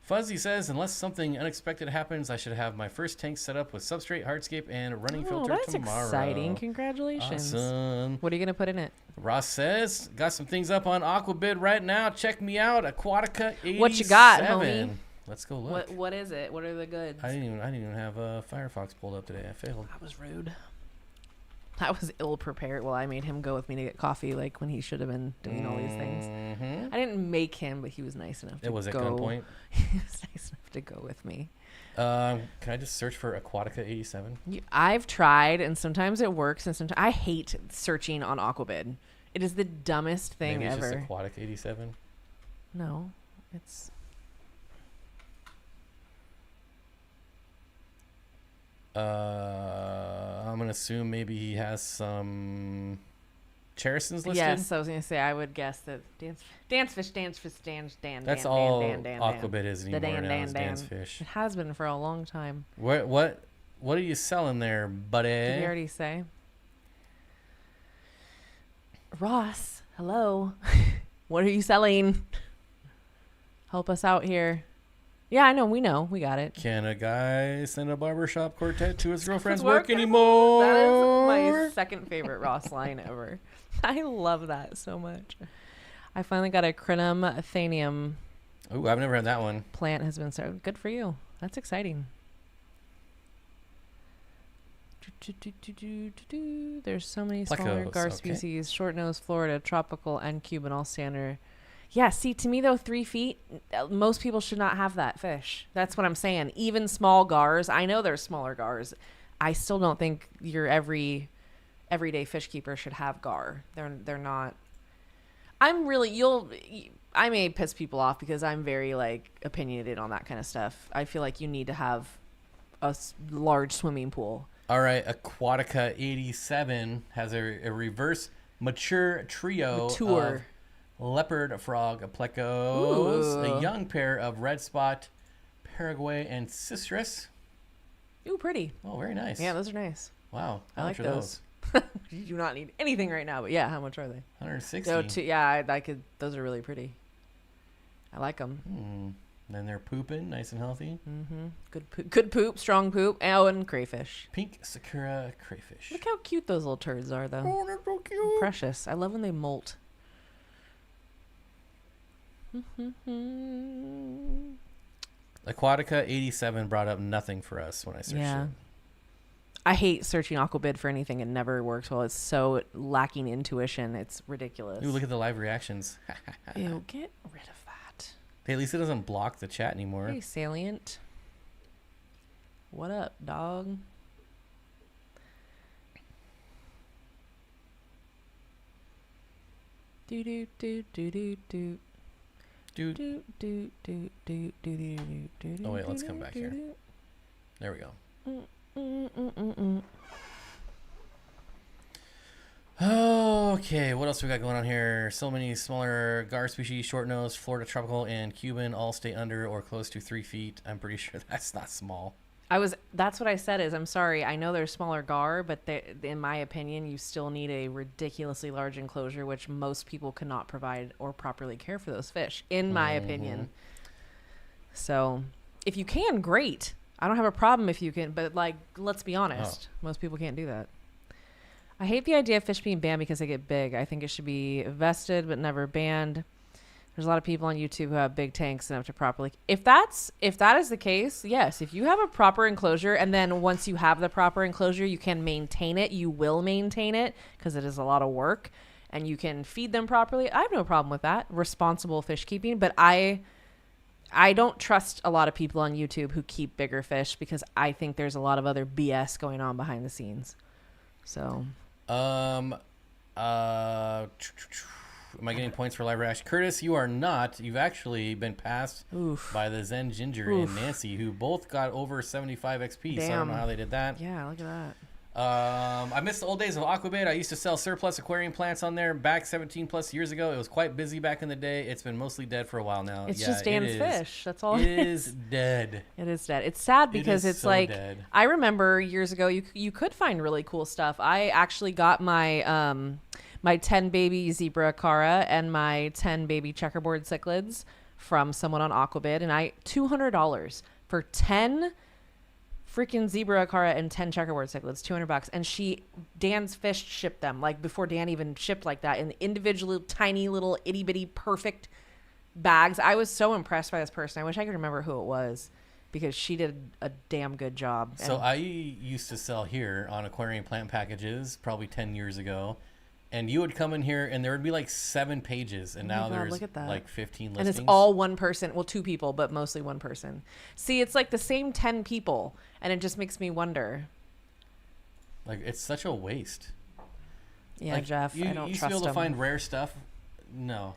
Fuzzy says, unless something unexpected happens, I should have my first tank set up with substrate, hardscape, and a running filter tomorrow. That's exciting. Congratulations. Awesome. What are you going to put in it? Ross says, got some things up on Aquabid right now. Check me out, Aquatica 87. What you got, homie? Let's go look. What is it? What are the goods? I didn't even have Firefox pulled up today. I failed. That was rude. I was ill prepared. Well, I made him go with me to get coffee, like when he should have been doing all these things. Mm-hmm. I didn't make him, but he was nice enough to go. It was at gunpoint. He was nice enough to go with me. Can I just search for Aquatica 87? I've tried, and sometimes it works, and sometimes I hate searching on Aquabid. It is the dumbest thing Maybe it's ever. just Aquatic 87. No, it's. I'm gonna assume maybe he has some Cherisons listed. Yes, I was gonna say I would guess that dance fish. That's all Aquabid is anymore now. Is dance fish. It has been for a long time. What are you selling there, buddy? Did you already say? Ross, hello. What are you selling? Help us out here. Yeah, I know. We know. We got it. Can a guy send a barbershop quartet to his girlfriend's work anymore? That is my second favorite Ross line ever. I love that so much. I finally got a Crinum Athenium. Oh, I've never had that one. Plant has been started. Good for you. That's exciting. There's so many smaller gar species. Short-nosed Florida, tropical, and Cuban all standard. Yeah, see, to me, though, 3 feet, most people should not have that fish. That's what I'm saying. Even small gars, I know there's smaller gars. I still don't think your everyday fish keeper should have gar. They're not. I may piss people off because I'm very, like, opinionated on that kind of stuff. I feel like you need to have a large swimming pool. All right, Aquatica 87 has a reverse mature trio of leopard frog plecos, a young pair of red spot Paraguay and citrus. Ooh, pretty. Oh, very nice. Yeah, those are nice. Wow. I like those. You do not need anything right now, but yeah, how much are they? 160. Yeah, I could. Those are really pretty. I like them. Then they're pooping, nice and healthy. Mm-hmm. Good poop, strong poop. Oh, and crayfish. Pink Sakura crayfish. Look how cute those little turds are, though. Oh, they're so cute. Precious. I love when they molt. Aquatica 87 brought up nothing for us when I searched it. I hate searching Aquabid for anything. It never works well. It's so lacking intuition. It's ridiculous. Ooh, look at the live reactions. Ew, get rid of that. Hey, at least it doesn't block the chat anymore. Hey, Salient. What up, dog? Do do do do do do. Dude. Oh wait, let's come back here. There we go. Okay, what else we got going on here? So many smaller gar species, short nose, Florida tropical, and Cuban all stay under or close to 3 feet. I'm pretty sure that's not small. That's what I said is, I'm sorry. I know they're smaller gar, but in my opinion, you still need a ridiculously large enclosure, which most people cannot provide or properly care for those fish, in my opinion. So if you can, great. I don't have a problem if you can, but like, let's be honest. Most people can't do that. I hate the idea of fish being banned because they get big. I think it should be vested, but never banned. There's a lot of people on YouTube who have big tanks enough to properly. If that is the case, yes. If you have a proper enclosure, and then once you have the proper enclosure, you can maintain it. You will maintain it because it is a lot of work, and you can feed them properly. I have no problem with that. Responsible fish keeping, but I don't trust a lot of people on YouTube who keep bigger fish because I think there's a lot of other BS going on behind the scenes. So, am I getting points for live reaction? Curtis, you are not. You've actually been passed by the Zen Ginger and Nancy, who both got over 75 XP. Damn. So I don't know how they did that. Yeah, look at that. I miss the old days of Aquabid. I used to sell surplus aquarium plants on there back 17 plus years ago. It was quite busy back in the day. It's been mostly dead for a while now. It's just Dan's fish. That's all it is. Dead. It is dead. It's sad because it's so like, dead. I remember years ago, you could find really cool stuff. I actually got my my 10 baby zebra cara and my 10 baby checkerboard cichlids from someone on Aquabid, and $200 for 10 freaking zebra cara and 10 checkerboard cichlids, $200. And Dan's fish shipped them, like before Dan even shipped like that, in individual tiny little itty bitty perfect bags. I was so impressed by this person. I wish I could remember who it was because she did a damn good job. So I used to sell here on aquarium plant packages probably 10 years ago. And you would come in here and there would be like 7 pages. And now there's like 15 listings. And it's all one person. Well, 2 people, but mostly one person. See, it's like the same 10 people. And it just makes me wonder. Like, it's such a waste. Yeah, like, Jeff, I don't trust You used to be able to them. find rare stuff. No.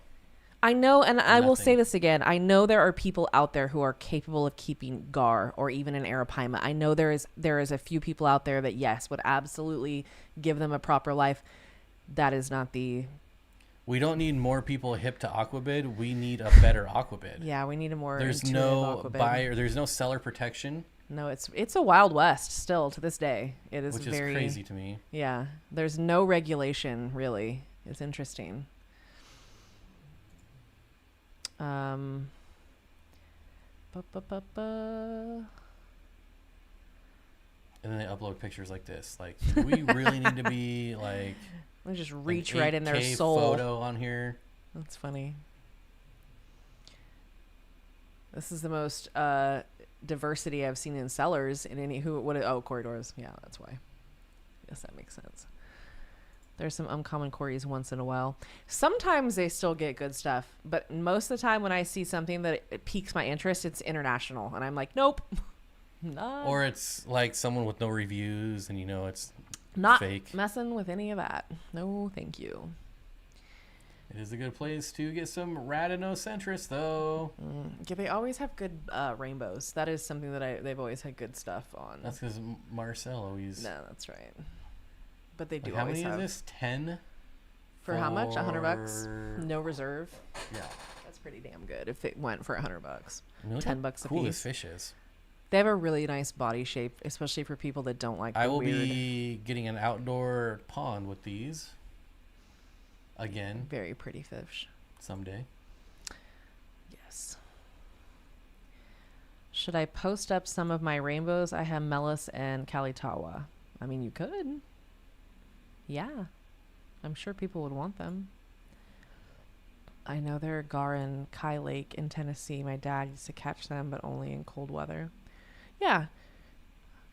I know, and I will say Nothing. this again. I know there are people out there who are capable of keeping gar or even an arapaima. I know there is a few people out there that, yes, would absolutely give them a proper life. That is not the... We don't need more people hip to Aquabid. We need a better Aquabid. Yeah, we need a more There's intuitive no Aquabid. buyer. There's no seller protection. No, it's a Wild West still to this day. It is Which very is crazy to me. Yeah, there's no regulation really. It's interesting. And then they upload pictures like this. Like, do we really need to be like... Let me just reach right in their soul. Photo on here. That's funny. This is the most diversity I've seen in sellers in any corridors. Yeah, that's why. Yes, that makes sense. There's some uncommon quarries once in a while. Sometimes they still get good stuff, but most of the time when I see something that it piques my interest, it's international, and I'm like, nope. Not. Or it's like someone with no reviews, and it's not fake. Messing with any of that. No, thank you. It is a good place to get some radinocentris, though. Yeah, they always have good rainbows. That is something that they've always had good stuff on. That's because Marcel always... No, that's right. But they do how always many have... is this? 10? For how much? $100? No reserve? Yeah. That's pretty damn good if it went for $100. Look $10 a cool piece. this fish is. They have a really nice body shape, especially for people that don't like the I will weird... be getting an outdoor pond with these. Again. Very pretty fish. Someday. Yes. Should I post up some of my rainbows? I have Melis and Kalitawa. I mean, you could. Yeah. I'm sure people would want them. I know there are gar in Kai Lake in Tennessee. My dad used to catch them, but only in cold weather. Yeah.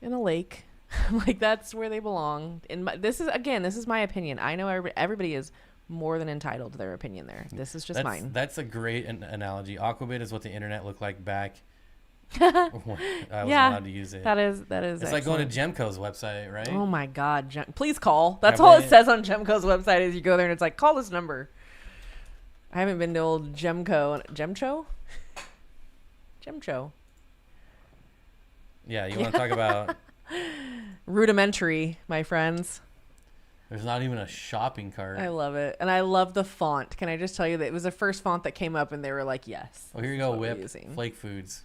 In a lake. Like, that's where they belong. This is my opinion. I know everybody is more than entitled to their opinion there. This is just mine. That's a great analogy. Aquabid is what the internet looked like back when I was allowed to use it. That is It's excellent. like going to Gemco's website, right? Oh my God. Please call. That's all it says on Gemco's website is you go there and it's like, call this number. I haven't been to old Gemco. Gemcho? Yeah, you want to talk about... Rudimentary, my friends. There's not even a shopping cart. I love it. And I love the font. Can I just tell you that it was the first font that came up and they were like, yes. Oh, here you go, Whip. Flake Foods.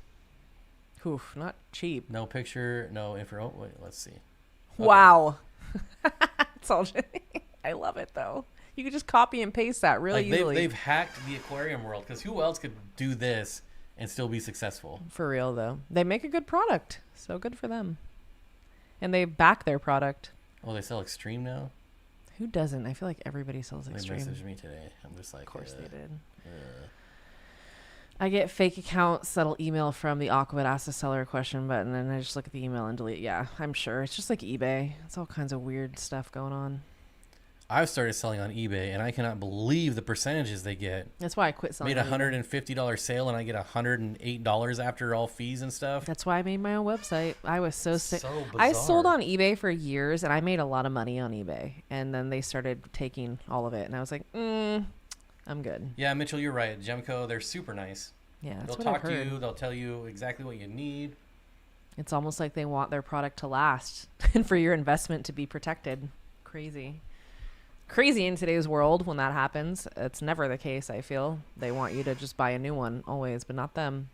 Oof, not cheap. No picture, no info. Oh, wait, let's see. Okay. Wow. It's all I love it though. You could just copy and paste that really easily. They've hacked the aquarium world, because who else could do this and still be successful? For real though. They make a good product, so good for them. And they back their product. Oh, they sell Extreme now? Who doesn't? I feel like everybody sells Extreme. They messaged me today. I'm just like, of course they did. Uh. I get fake accounts that'll email from the Aquatic, ask the seller a question button, and I just look at the email and delete. Yeah, I'm sure. It's just like eBay. It's all kinds of weird stuff going on. I've started selling on eBay, and I cannot believe the percentages they get. That's why I quit selling. Made a $150 sale, and I get $108 after all fees and stuff. That's why I made my own website. I was so sick. So I bizarre. sold on eBay for years, and I made a lot of money on eBay. And then they started taking all of it, and I was like, I'm good. Yeah, Mitchell, you're right. Gemco, they're super nice. Yeah, that's They'll what talk I've to heard. you. They'll tell you exactly what you need. It's almost like they want their product to last and for your investment to be protected. Crazy in today's world when that happens. It's never the case, I feel. They want you to just buy a new one always, but not them.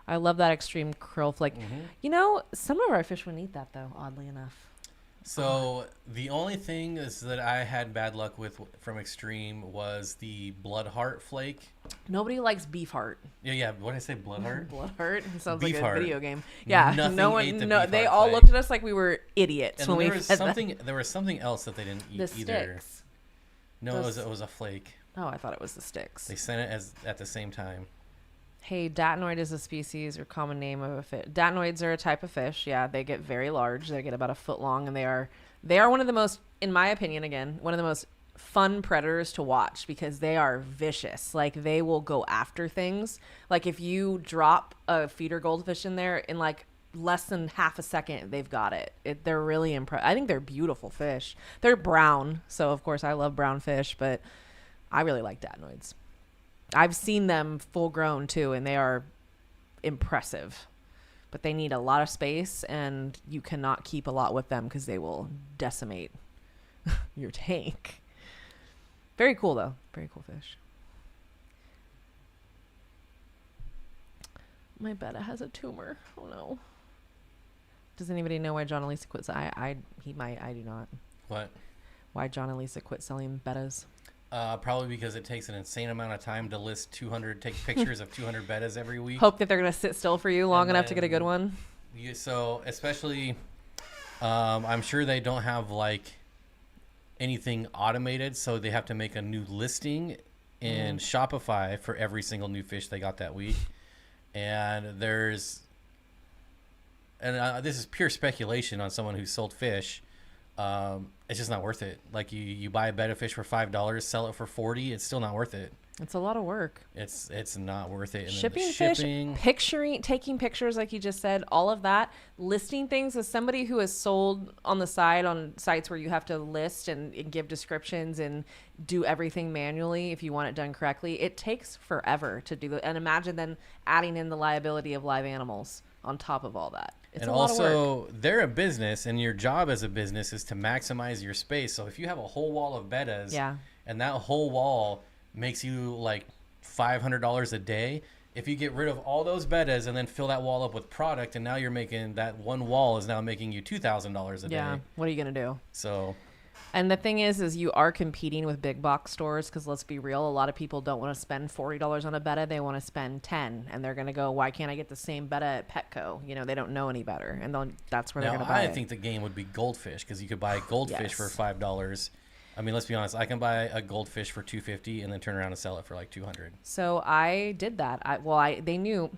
I love that Extreme krill flake. You know, some of our fish wouldn't eat that though, oddly enough. So the only thing is that I had bad luck with from Extreme was the blood heart flake. Nobody likes beef heart. Yeah. What did I say? Blood heart? Blood heart? It sounds Beef like a heart. video game. Yeah. Nothing no ate one. the beef They heart all flake. looked at us like we were idiots And when there we was said something. There was something else that they didn't eat that. The either. sticks. No, it was a flake. Oh, I thought it was the sticks. They sent it at the same time. Hey, datnoid is a species or common name of a fish. Datnoids are a type of fish. Yeah, they get very large. They get about a foot long, and they are one of the most, in my opinion, again, one of the most fun predators to watch because they are vicious. Like, they will go after things. Like, if you drop a feeder goldfish in there in like less than half a second, they've got it. They're really impressive. I think they're beautiful fish. They're brown, so of course I love brown fish, but I really like datnoids. I've seen them full grown too, and they are impressive. But they need a lot of space, and you cannot keep a lot with them because they will decimate your tank. Very cool, though. Very cool fish. My betta has a tumor. Oh, no. Does anybody know why John and Lisa quit? I do not. What? Why John and Lisa quit selling bettas? Probably because it takes an insane amount of time to take pictures of 200 bettas every week. Hope that they're going to sit still for you long enough to get a good one. So especially, I'm sure they don't have like anything automated, so they have to make a new listing in Shopify for every single new fish they got that week. And this is pure speculation on someone who sold fish. It's just not worth it. Like you buy a betta fish for $5, sell it for $40. It's still not worth it. It's a lot of work. It's not worth it. And Shipping then fish, taking pictures, like you just said, all of that, listing things. As somebody who has sold on the side on sites where you have to list and give descriptions and do everything manually if you want it done correctly, it takes forever to do that. And imagine then adding in the liability of live animals on top of all that. It's and a lot of work. also, they're a business, and your job as a business is to maximize your space. So if you have a whole wall of bettas, and that whole wall makes you like $500 a day, if you get rid of all those bettas and then fill that wall up with product, and now you're making that one wall is now making you $2,000 a day. Yeah, what are you gonna do? So. And the thing is you are competing with big box stores because let's be real, a lot of people don't want to spend $40 on a betta. They want to spend $10, and they're going to go, why can't I get the same betta at Petco? You know, they don't know any better, and that's where they're going to buy it. I think the game would be goldfish because you could buy goldfish for $5. I mean, let's be honest. I can buy a goldfish for $250 and then turn around and sell it for like $200. So I did that. They knew.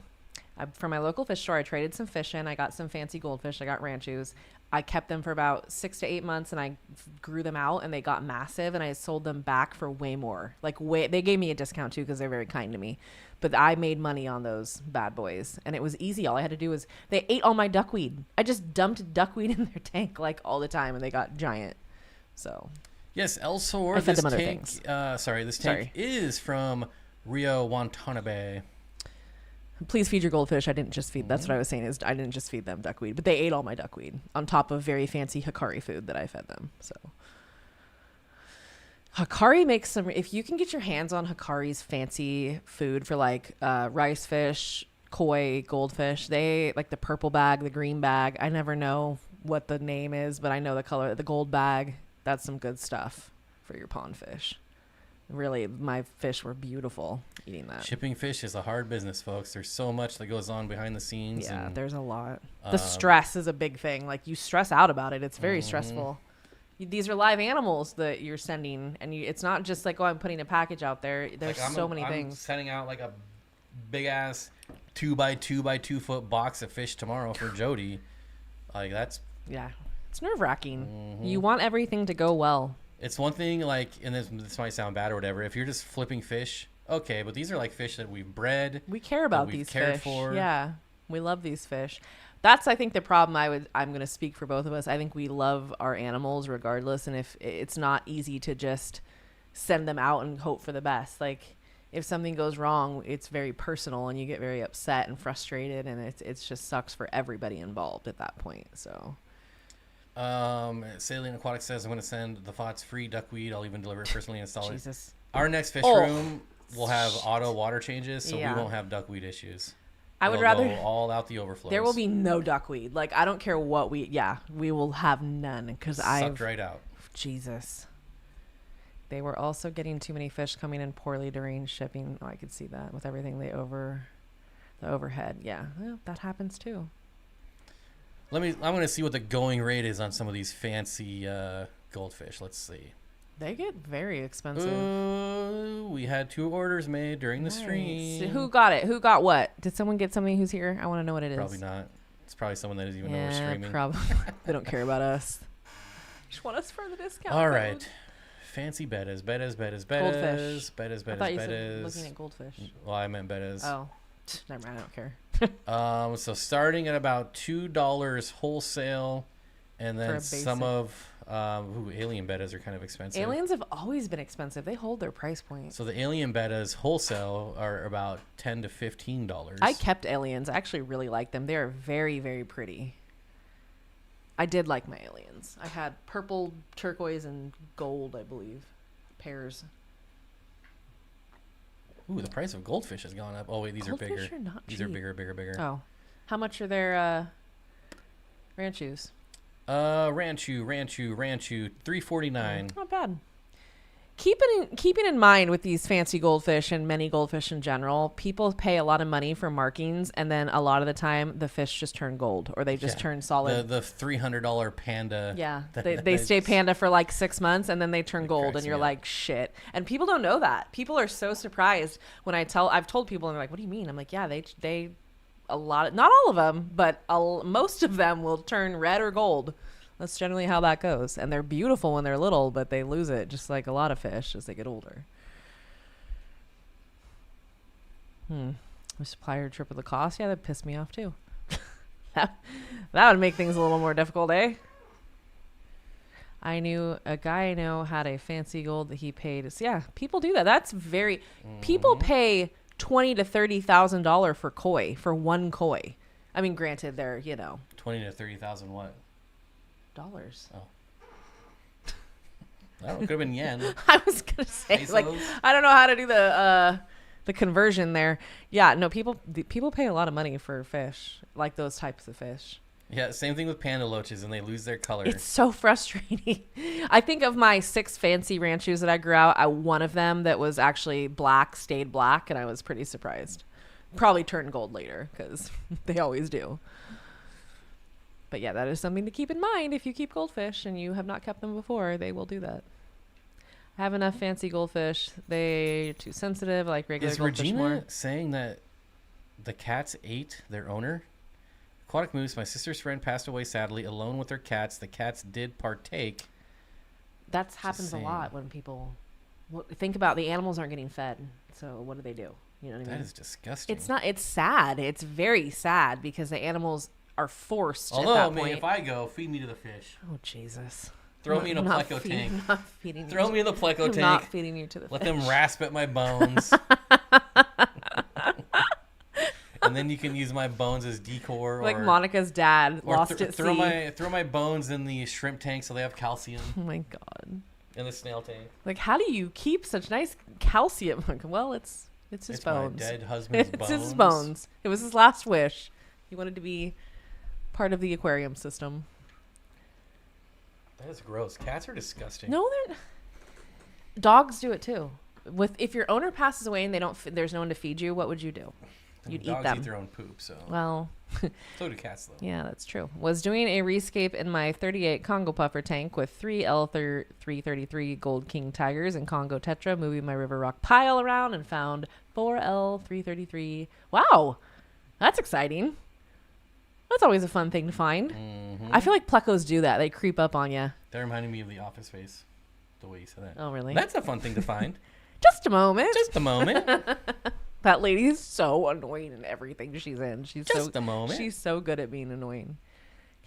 From my local fish store, I traded some fish in. I got some fancy goldfish. I got ranchos. I kept them for about 6 to 8 months, and I grew them out, and they got massive, and I sold them back for way more. They gave me a discount too because they're very kind to me. But I made money on those bad boys, and it was easy. All I had to do was they ate all my duckweed. I just dumped duckweed in their tank like all the time, and they got giant. So yes, Elsor. I fed This them other tank. things. This tank is from Rio Watanabe. Please feed your goldfish. I didn't just feed. That's what I was saying. Is I didn't just feed them duckweed, but they ate all my duckweed on top of very fancy Hikari food that I fed them. So Hikari makes some. If you can get your hands on Hikari's fancy food for like rice fish, koi goldfish. They like the purple bag, the green bag. I never know what the name is, but I know the color. The gold bag. That's some good stuff for your pond fish. Really, my fish were beautiful eating that. Shipping fish is a hard business, folks. There's so much that goes on behind the scenes. Yeah, and, there's a lot. The stress is a big thing. Like, you stress out about it. It's very Mm-hmm. stressful. These are live animals that you're sending, and it's not just like, oh, I'm putting a package out there. There's like, so many I'm things. sending out like a big ass 2x2 foot box of fish tomorrow for Jody. Like, that's Yeah, it's nerve-wracking. Mm-hmm. You want everything to go well. it's one thing, like, and this might sound bad or whatever, if you're just flipping fish, okay, but these are like fish that we've bred. We care about we've these cared fish. for. Yeah, we love these fish. That's, I think, the problem. I'm going to speak for both of us. I think we love our animals regardless, and if it's not easy to just send them out and hope for the best. Like, if something goes wrong, it's very personal, and you get very upset and frustrated, and it's just sucks for everybody involved at that point. So. Saline Aquatics says, I'm going to send the Fots free duckweed. I'll even deliver it personally and install it. Jesus. Our next fish Oh. room will have auto water changes, so Yeah. we won't have duckweed issues. I would It'll rather go all out the overflows. there will be no duckweed. Like, I don't care what we will have none because sucked right out. Jesus. They were also getting too many fish coming in poorly during shipping. Oh, I could see that with everything the overhead. Yeah, well, that happens too. I'm going to see what the going rate is on some of these fancy goldfish. Let's see. They get very expensive. We had 2 orders made during the Nice. stream. Who got it? Who got what? Did someone get somebody who's here? I want to know what it is. Probably not. It's probably someone that doesn't even know we're Yeah, streaming. probably. They don't care about us. Just want us for the discount. All code. right. Fancy bettas. Goldfish. Bettas. I thought you said looking at goldfish. Well, I meant bettas. Oh, never mind. I don't care. So starting at about $2 wholesale, and For a then basic. some of alien bettas are kind of expensive. Aliens have always been expensive. They hold their price point. So the alien bettas wholesale are about $10 to $15. I kept aliens. I actually really like them. They are very, very pretty. I did like my aliens. I had purple, turquoise, and gold, I believe, pairs. Ooh, the price of goldfish has gone up. Oh wait, these Goldfish are bigger. are not These are cheap. bigger. Oh, how much are their ranchus? Ranchu, $3.49. Not bad. Keeping in mind with these fancy goldfish and many goldfish in general, people pay a lot of money for markings, and then a lot of the time the fish just turn gold or they just Yeah. turn solid. The $300 panda. Yeah, that- they stay panda for like 6 months and then they turn gold, cracks and me you're up. like, shit. And people don't know that. People are so surprised when I've told people, and they're like, what do you mean? I'm like, yeah, they a lot of, not all of them, but most of them will turn red or gold. That's generally how that goes. And they're beautiful when they're little, but they lose it just like a lot of fish as they get older. The supplier triple the cost. Yeah, that pissed me off too. that would make things a little more difficult, eh? I knew a guy I know had a fancy gold that he paid. So yeah, people do that. That's very people pay $20,000 to $30,000 for koi, for one koi. I mean, granted, they're, $20,000 to $30,000 what? dollars. Oh. I don't know. Could have been yen. I was gonna say, Pesos? like, I don't know how to do the conversion there. Yeah, no, people pay a lot of money for fish, like those types of fish. Yeah, same thing with panda loaches, and they lose their color. It's so frustrating. I think of my 6 fancy ranchus that I grew out, one of them that was actually black stayed black, and I was pretty surprised. Probably turned gold later because they always do. But yeah, that is something to keep in mind. If you keep goldfish and you have not kept them before, they will do that. I have enough fancy goldfish. They're too sensitive. I like regular Is goldfish Regina more. saying that the cats ate their owner? Aquatic Moose, my sister's friend passed away sadly, alone with her cats. The cats did partake. That happens a saying. lot when people think about the animals aren't getting fed. So what do? You know what I mean? That is disgusting. It's not. It's sad. It's very sad because the animals are forced. Although, at I that mean, point. if I go, feed me to the fish. Oh Jesus! Throw me in a Not pleco feeding- tank. Not feeding you. Throw me in the pleco I'm not tank. feeding you to the Let fish. them rasp at my bones. And then you can use my bones as decor. Like or, Monica's dad or lost at throw sea. throw my bones in the shrimp tank so they have calcium. Oh my God! In the snail tank. Like, how do you keep such nice calcium? Like, well, it's It's his It's bones. my dead husband's It's bones. his bones. It was his last wish. He wanted to be part of the aquarium system. That is gross. Cats are disgusting. No, they're dogs do it too. If your owner passes away and there's no one to feed you, what would you do? You'd eat Dogs them. eat their own poop, so. Well, So do cats, though. yeah, that's true. Was doing a rescape in my 38 Congo puffer tank with 3 L333 Gold King tigers and Congo Tetra, moving my river rock pile around and found 4 L333. Wow, that's exciting. That's always a fun thing to find. Mm-hmm. I feel like plecos do that. They creep up on you. That reminded me of the Office face, the way you said that. Oh, really? That's a fun thing to find. Just a moment. Just a moment. That lady is so annoying in everything she's in. Just a moment. She's so good at being annoying.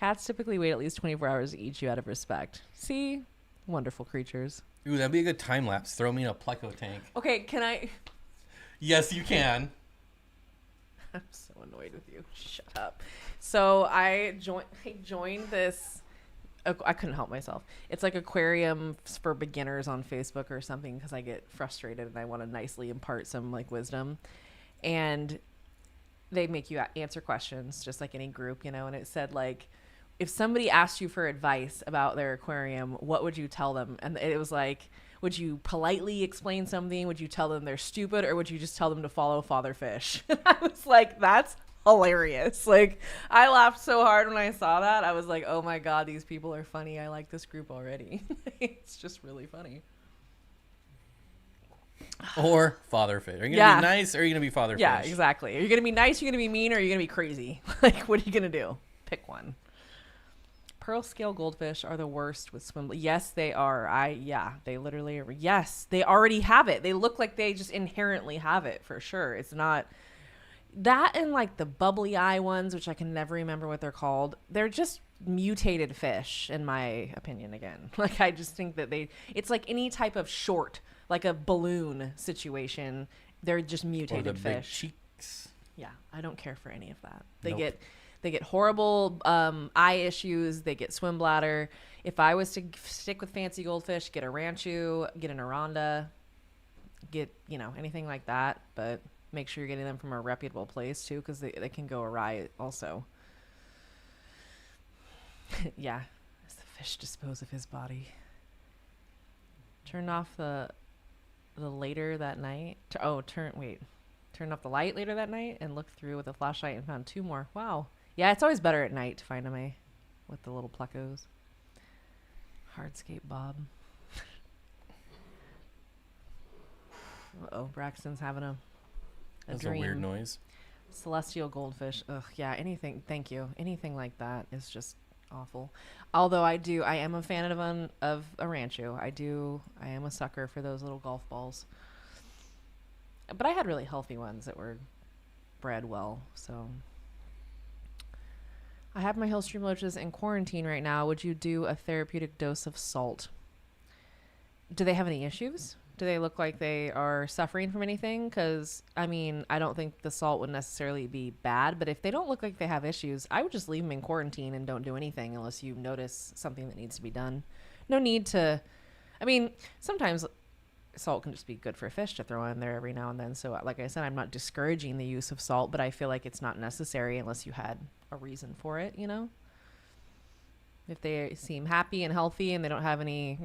Cats typically wait at least 24 hours to eat you out of respect. See? Wonderful creatures. Ooh, that'd be a good time lapse. Throw me in a pleco tank. Okay, can I... Yes, you can. I'm so annoyed with you. Shut up. So I joined this... I couldn't help myself. It's like Aquarium for beginners on Facebook or something because I get frustrated and I want to nicely impart some like wisdom. And they make you answer questions just like any group, you know. And it said like, if somebody asked you for advice about their aquarium, what would you tell them? And it was like, would you politely explain something? Would you tell them they're stupid, or would you just tell them to follow Father Fish? And I was like, that's hilarious. Like, I laughed so hard when I saw that. I was like, oh my God, these people are funny. I like this group already. It's just really funny. Or Father Fish. Are you going to be nice, or are you going to be Father Fish? Yeah, exactly. Are you going to be nice, are you going to be mean, or are you going to be crazy? Like, what are you going to do? Pick one. Pearl scale goldfish are the worst with swim. Yes, they are. They literally are. Yes, they already have it. They look like they just inherently have it for sure. It's not that, and like the bubbly eye ones, which I can never remember what they're called. They're just mutated fish, in my opinion. Again, like I just think that it's like any type of short, like a balloon situation. They're just mutated or the fish. Big cheeks. Yeah, I don't care for any of that. Nope. They get horrible eye issues. They get swim bladder. If I was to stick with fancy goldfish, get a ranchu, get an aranda, get, anything like that. But make sure you're getting them from a reputable place too, because they can go awry also. Yeah. As the fish dispose of his body. Turn off the later that night. Turned off the light later that night and looked through with a flashlight and found 2 more. Wow. Yeah, it's always better at night to find them, with the little plecos. Hardscape Bob. Uh-oh, Braxton's having a That's dream. a weird noise. Celestial goldfish. Ugh, yeah, thank you. Anything like that is just awful. Although I am a fan of a rancho. I am a sucker for those little golf balls. But I had really healthy ones that were bred well, so. I have my Hillstream loaches in quarantine right now. Would you do a therapeutic dose of salt? Do they have any issues? Do they look like they are suffering from anything? Because, I don't think the salt would necessarily be bad, but if they don't look like they have issues, I would just leave them in quarantine and don't do anything unless you notice something that needs to be done. No need to, sometimes salt can just be good for a fish to throw in there every now and then. So like I said, I'm not discouraging the use of salt, but I feel like it's not necessary unless you had a reason for it, If they seem happy and healthy and they don't have any,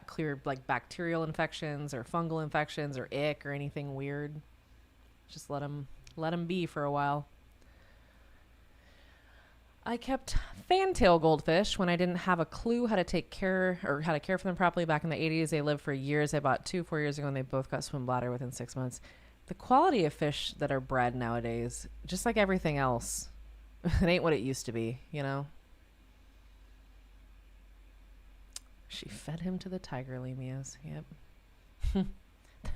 clear like bacterial infections or fungal infections or ick or anything weird, just let them be for a while. I kept fantail goldfish when I didn't have a clue how to care for them properly back in the 80s. They lived for years. I bought 2 4 years ago and they both got swim bladder within 6 months. The quality of fish that are bred nowadays, just like everything else, it ain't what it used to be, She fed him to the tiger lemias. Yep.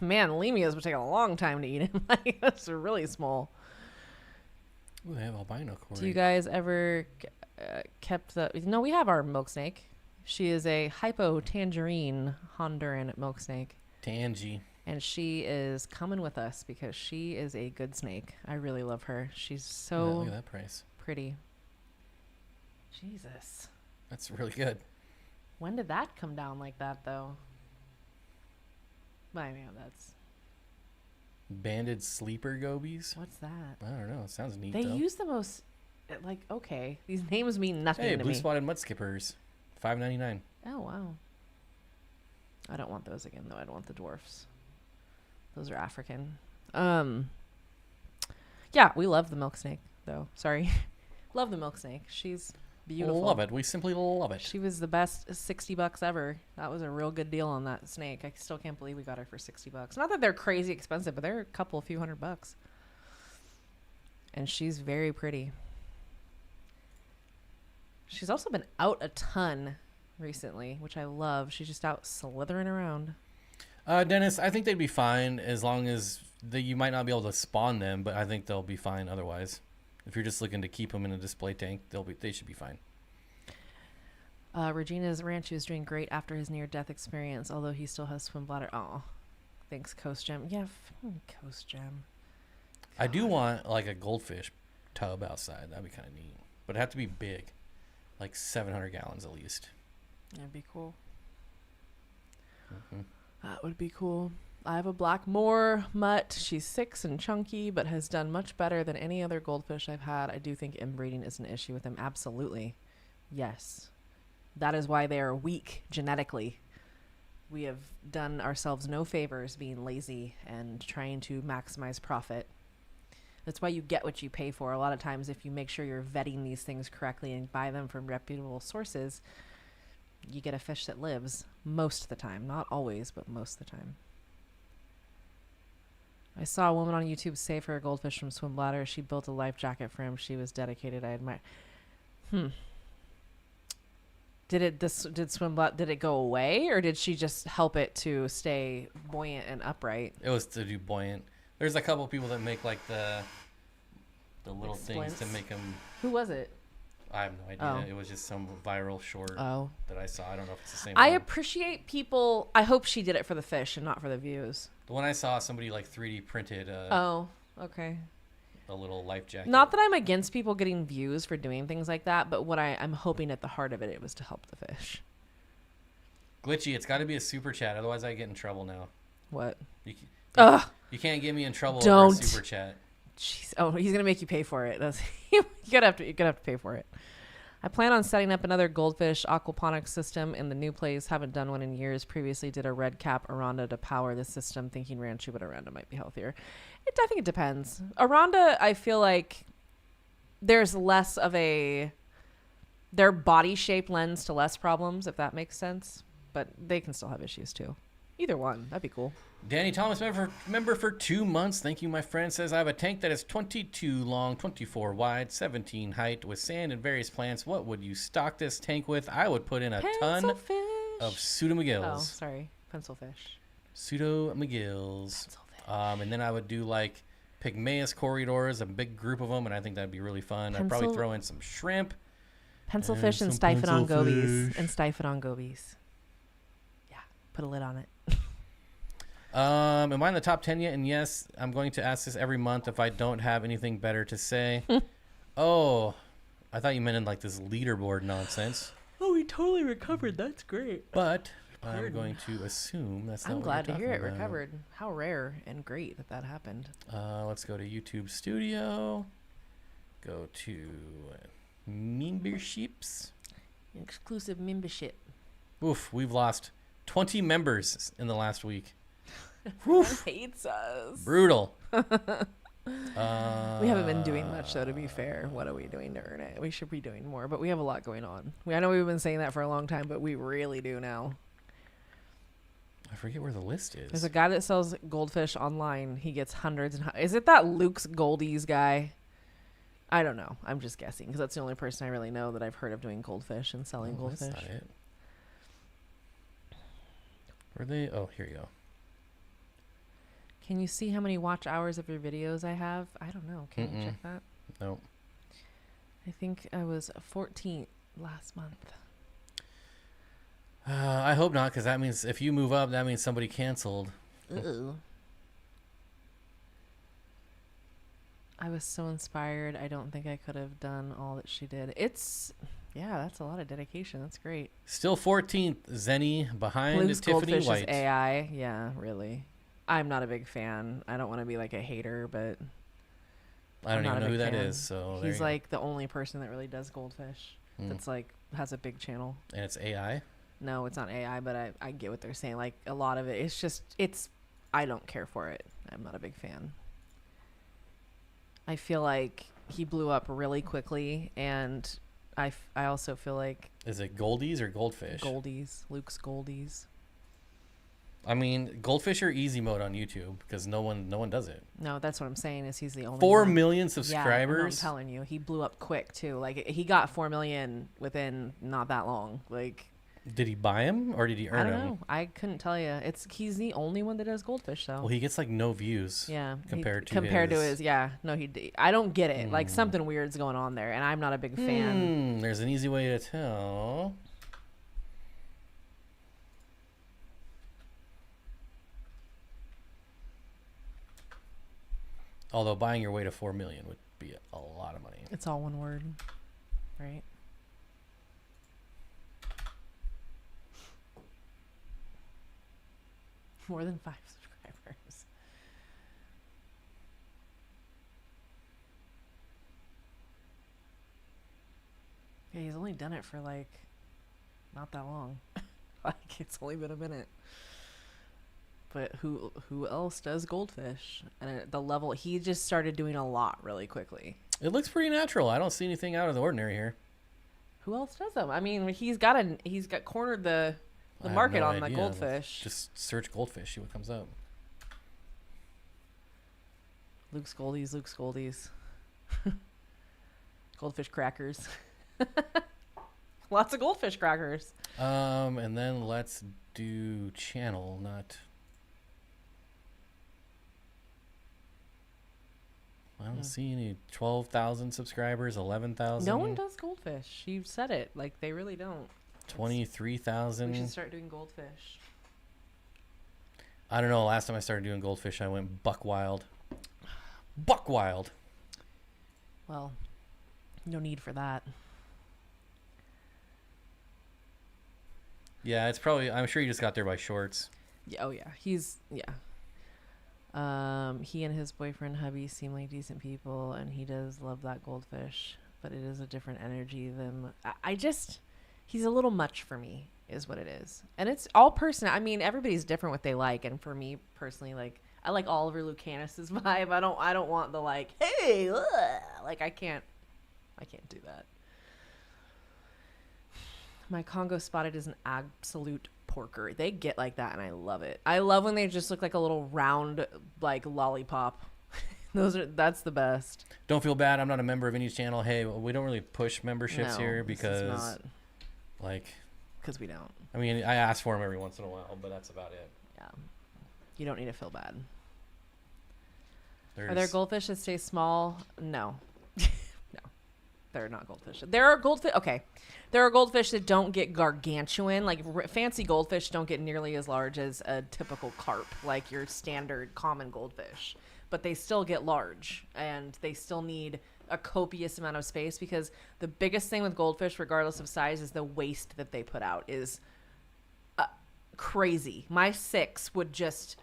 Man, lemias would take a long time to eat him. That's really small. Ooh, they have albino Corey. Do you guys ever kept No, we have our milk snake. She is a hypotangerine Honduran milk snake. Tangy. And she is coming with us because she is a good snake. I really love her. She's so look at that price. Pretty. Jesus. That's really good. When did that come down like that, though? That's Banded sleeper gobies. What's that? I don't know. It sounds neat They though. use the most, like, okay, these names mean nothing Hey, to blue me. spotted mud skippers, $5.99. Oh, wow. I don't want those again, though. I don't want the dwarfs. Those are African. Yeah, we love the milk snake, though. Sorry. Love the milk snake. She's beautiful. Love it. We simply love it. She was the best $60 ever. That was a real good deal on that snake. I still can't believe we got her for $60. Not that they're crazy expensive, but they're a few $100. And she's very pretty. She's also been out a ton recently, which I love. She's just out slithering around. Dennis, I think they'd be fine as long as you might not be able to spawn them, but I think they'll be fine otherwise. If you're just looking to keep them in a display tank, they should be fine. Regina's Ranchu is doing great after his near-death experience, although he still has swim bladder. Oh, thanks, Coast Gem. Yeah, Coast Gem. I do want like a goldfish tub outside. That'd be kind of neat, but it'd have to be big, like 700 gallons at least. That'd be cool. Mm-hmm. That would be cool. I have a black moor mutt. She's 6 and chunky, but has done much better than any other goldfish I've had. I do think inbreeding is an issue with them. Absolutely. Yes. That is why they are weak genetically. We have done ourselves no favors being lazy and trying to maximize profit. That's why you get what you pay for. A lot of times, if you make sure you're vetting these things correctly and buy them from reputable sources, you get a fish that lives most of the time. Not always, but most of the time. I saw a woman on YouTube save her goldfish from swim bladder. She built a life jacket for him. She was dedicated. I admire. Did it go away, or did she just help it to stay buoyant and upright? It was to do buoyant. There's a couple people that make like the little Like things to splints? make them. Who was it? I have no idea. Oh. It was just some viral short Oh. that I saw. I don't know if it's the same I one. appreciate people. I hope she did it for the fish and not for the views. The one I saw, somebody like 3D printed Oh, okay. a little life jacket. Not that I'm against people getting views for doing things like that, but what I'm hoping at the heart of it, it was to help the fish. Glitchy, it's got to be a super chat. Otherwise, I get in trouble now. What? You can't get me in trouble over a Don't. super chat. Jeez. Oh, he's gonna make you pay for it. That's you're gonna have to pay for it. I plan on setting up another goldfish aquaponics system in the new place. Haven't done one in years. Previously did a red cap Aranda to power the system, thinking Ranchu, but Aranda might be healthier. I think it depends. Aranda, I feel like there's less of their body shape lends to less problems, if that makes sense. But they can still have issues too. Either one, that'd be cool. Danny Thomas, member for 2 months. Thank you, my friend. Says, I have a tank that is 22 long, 24 wide, 17 height, with sand and various plants. What would you stock this tank with? I would put in a ton Pencilfish. of pseudomcgills. Oh, sorry. Pencilfish. Pseudomcgills. And then I would do like Pygmaeus corridors, a big group of them, and I think that'd be really fun. I'd probably throw in some shrimp. Pencilfish and some Steenfott pencilfish. gobies. Yeah, put a lid on it. Am I in the top 10 yet? And yes, I'm going to ask this every month if I don't have anything better to say. Oh, I thought you meant in like this leaderboard nonsense. Oh, we totally recovered. That's great. But I'm going to assume that's not I'm what glad you're to hear it talking about. recovered. How rare and great that happened. Let's go to YouTube Studio. Go to memberships. Exclusive membership. Oof, we've lost 20 members in the last week. Hates us. Brutal. We haven't been doing much, though, to be fair. What are we doing to earn it? We should be doing more, but we have a lot going on. I know we've been saying that for a long time, but we really do now. I forget where the list is. There's a guy that sells goldfish online. He gets hundreds and is it that Luke's Goldies guy? I don't know. I'm just guessing because that's the only person I really know that I've heard of doing goldfish and selling goldfish. That's not it. Were they? Oh, here you go. Can you see how many watch hours of your videos I have? I don't know. Can you check that? No. I think I was 14 last month. I hope not, because that means if you move up, that means somebody canceled. Ooh. I was so inspired. I don't think I could have done all that she did. Yeah, that's a lot of dedication. That's great. Still 14th, Zenny behind Blue's Tiffany Goldfish White. is AI. Yeah, really. I'm not a big fan. I don't want to be like a hater, but I don't I'm not even a know who big that fan. is. So He's like the only person that really does goldfish. Hmm. That's like has a big channel. And it's AI. No, it's not AI, but I get what they're saying. Like a lot of it, it's just I don't care for it. I'm not a big fan. I feel like he blew up really quickly, and I also feel like Is it goldies or goldfish? Goldies, Luke's Goldies. I mean, goldfish are easy mode on YouTube because no one does it. No, that's what I'm saying. Is he's the only 4 one. million Yeah, subscribers. no, I'm telling you, he blew up quick too. Like he got 4 million within not that long. Like Did he buy him or did he earn I don't him? know. I couldn't tell you. He's the only one that does goldfish though. Well, he gets like no views. Yeah, compared to his yeah. No, I don't get it. Like something weird's going on there, and I'm not a big fan. There's an easy way to tell. Although buying your way to 4 million would be a lot of money. It's all one word, right? More than 5 subscribers. Yeah, he's only done it for like not that long. Like it's only been a minute. But who else does goldfish? And at the level he just started doing a lot really quickly. It looks pretty natural. I don't see anything out of the ordinary here. Who else does them? I mean, he's got cornered the I have market no on the idea. goldfish. Just search goldfish, see what comes up. Luke's Goldies. Goldfish crackers. Lots of goldfish crackers. And then let's do channel, not. I don't see any 12,000 subscribers, 11,000. No one does goldfish. You said it. Like they really don't. 23,000. We should start doing goldfish. I don't know. Last time I started doing goldfish, I went buck wild. Buck wild. Well, no need for that. Yeah, it's probably. I'm sure you just got there by shorts. Yeah, oh yeah, he and his boyfriend hubby seem like decent people, and he does love that goldfish, but it is a different energy than he's a little much for me is what it is. And it's all personal. I mean, everybody's different what they like, and for me personally, like I like Oliver Lucanus's vibe. I don't want the like, hey, like I can't do that. My Congo spotted is an absolute porker. They get like that, and I love it. I love when they just look like a little round, like lollipop. That's the best. Don't feel bad. I'm not a member of any channel. Hey, we don't really push memberships here because, because we don't. I mean, I ask for them every once in a while, but that's about it. Yeah, you don't need to feel bad. Are there goldfish that stay small? No. No, they're not goldfish. There are goldfish. Okay. There are goldfish that don't get gargantuan. Like fancy goldfish don't get nearly as large as a typical carp, like your standard common goldfish. But they still get large, and they still need a copious amount of space, because the biggest thing with goldfish, regardless of size, is the waste that they put out is crazy. My 6 would just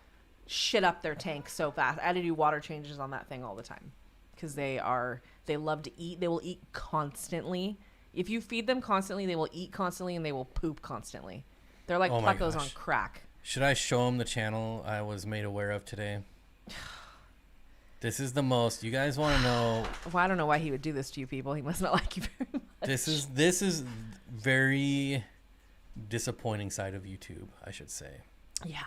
shit up their tank so fast. I had to do water changes on that thing all the time because they love to eat. They will eat constantly. If you feed them constantly, they will eat constantly, and they will poop constantly. They're like Puckos on crack. Should I show them the channel I was made aware of today? This is the most. You guys want to know? Well, I don't know why he would do this to you people. He must not like you very much. This is very disappointing side of YouTube, I should say. Yeah,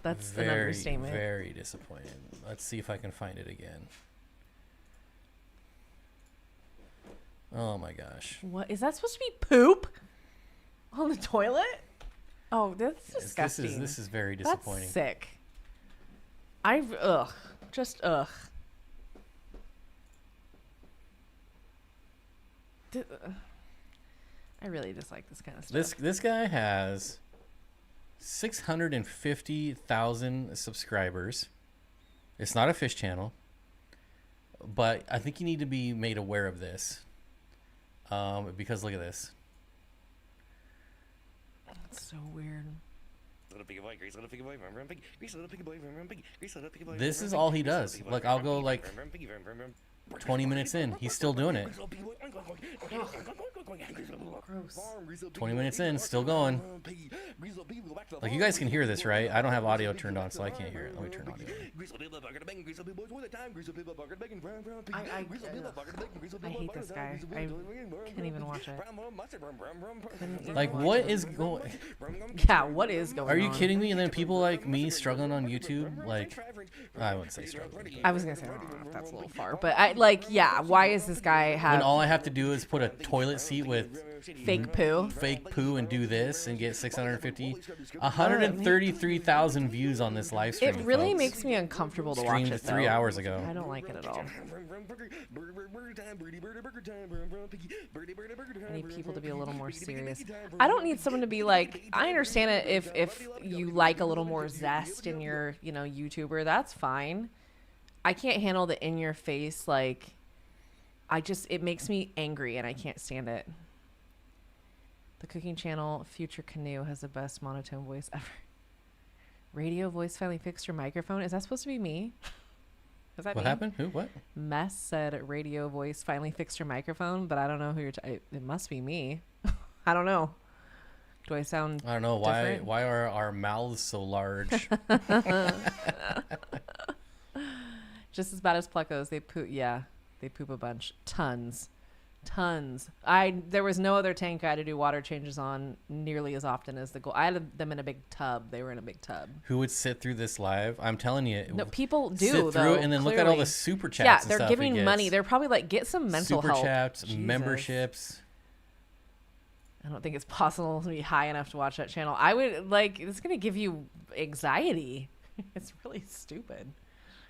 that's an understatement. Very disappointing. Let's see if I can find it again. Oh my gosh. What is that supposed to be? Poop on the toilet? Oh, that's disgusting. This is very disappointing. That's sick. I really dislike this kind of stuff. This guy has 650,000 subscribers. It's not a fish channel, but I think you need to be made aware of this. Because look at this. That's so weird. This is all he does. Like, I'll go like 20 minutes in, he's still doing it. 20 minutes in, still going. Like, you guys can hear this, right? I don't have audio turned on, so I can't hear it. Let me turn audio on. I hate this guy. I can't even watch it. Like, what is going... Yeah, what is going on? Are you kidding me? And then people like me struggling on YouTube, like, I wouldn't say struggling. I was gonna say, I don't know if that's a little far, but yeah, why is this guy have... When all I have to do is put a toilet seat with fake poo and do this and get 133,000 views on this live stream. It really folks. makes me uncomfortable to watch Streamed it, though. 3 hours ago. I don't like it at all. I need people to be a little more serious. I don't need someone to be like, I understand it if you like a little more zest in your, YouTuber, that's fine. I can't handle the in your face, like, it makes me angry and I can't stand it. The cooking channel Future Canoe has the best monotone voice ever. Radio voice finally fixed your microphone. Is that supposed to be me? Was that what me? happened? Who? What? Mess said radio voice finally fixed your microphone, but I don't know who you're. It must be me. I don't know. Do I sound? I don't know different? why are our mouths so large? Just as bad as Pluckos. They poop. Yeah, they poop a bunch. Tons. There was no other tank I had to do water changes on nearly as often as the goal. I had them in a big tub. They were in a big tub. Who would sit through this live? I'm telling you. No, people do, sit through though, it and then clearly. look at all the super chats. Yeah, and they're stuff giving he gets. money. They're probably like, get some mental super help. chats, Jesus. memberships. I don't think it's possible to be high enough to watch that channel. I would it's going to give you anxiety. It's really stupid.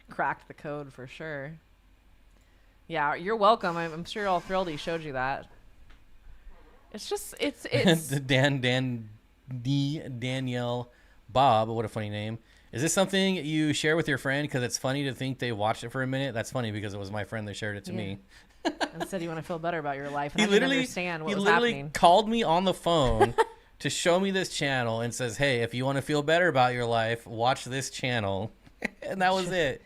Cracked the code for sure. Yeah, you're welcome. I'm sure you're all thrilled he showed you that. It's just, it's Danielle Bob, what a funny name. Is this something you share with your friend because it's funny to think they watched it for a minute? That's funny because it was my friend that shared it to me. And said you want to feel better about your life. And He I didn't literally understand what was happening. He literally called me on the phone to show me this channel and says, hey, if you want to feel better about your life, watch this channel. And that was it.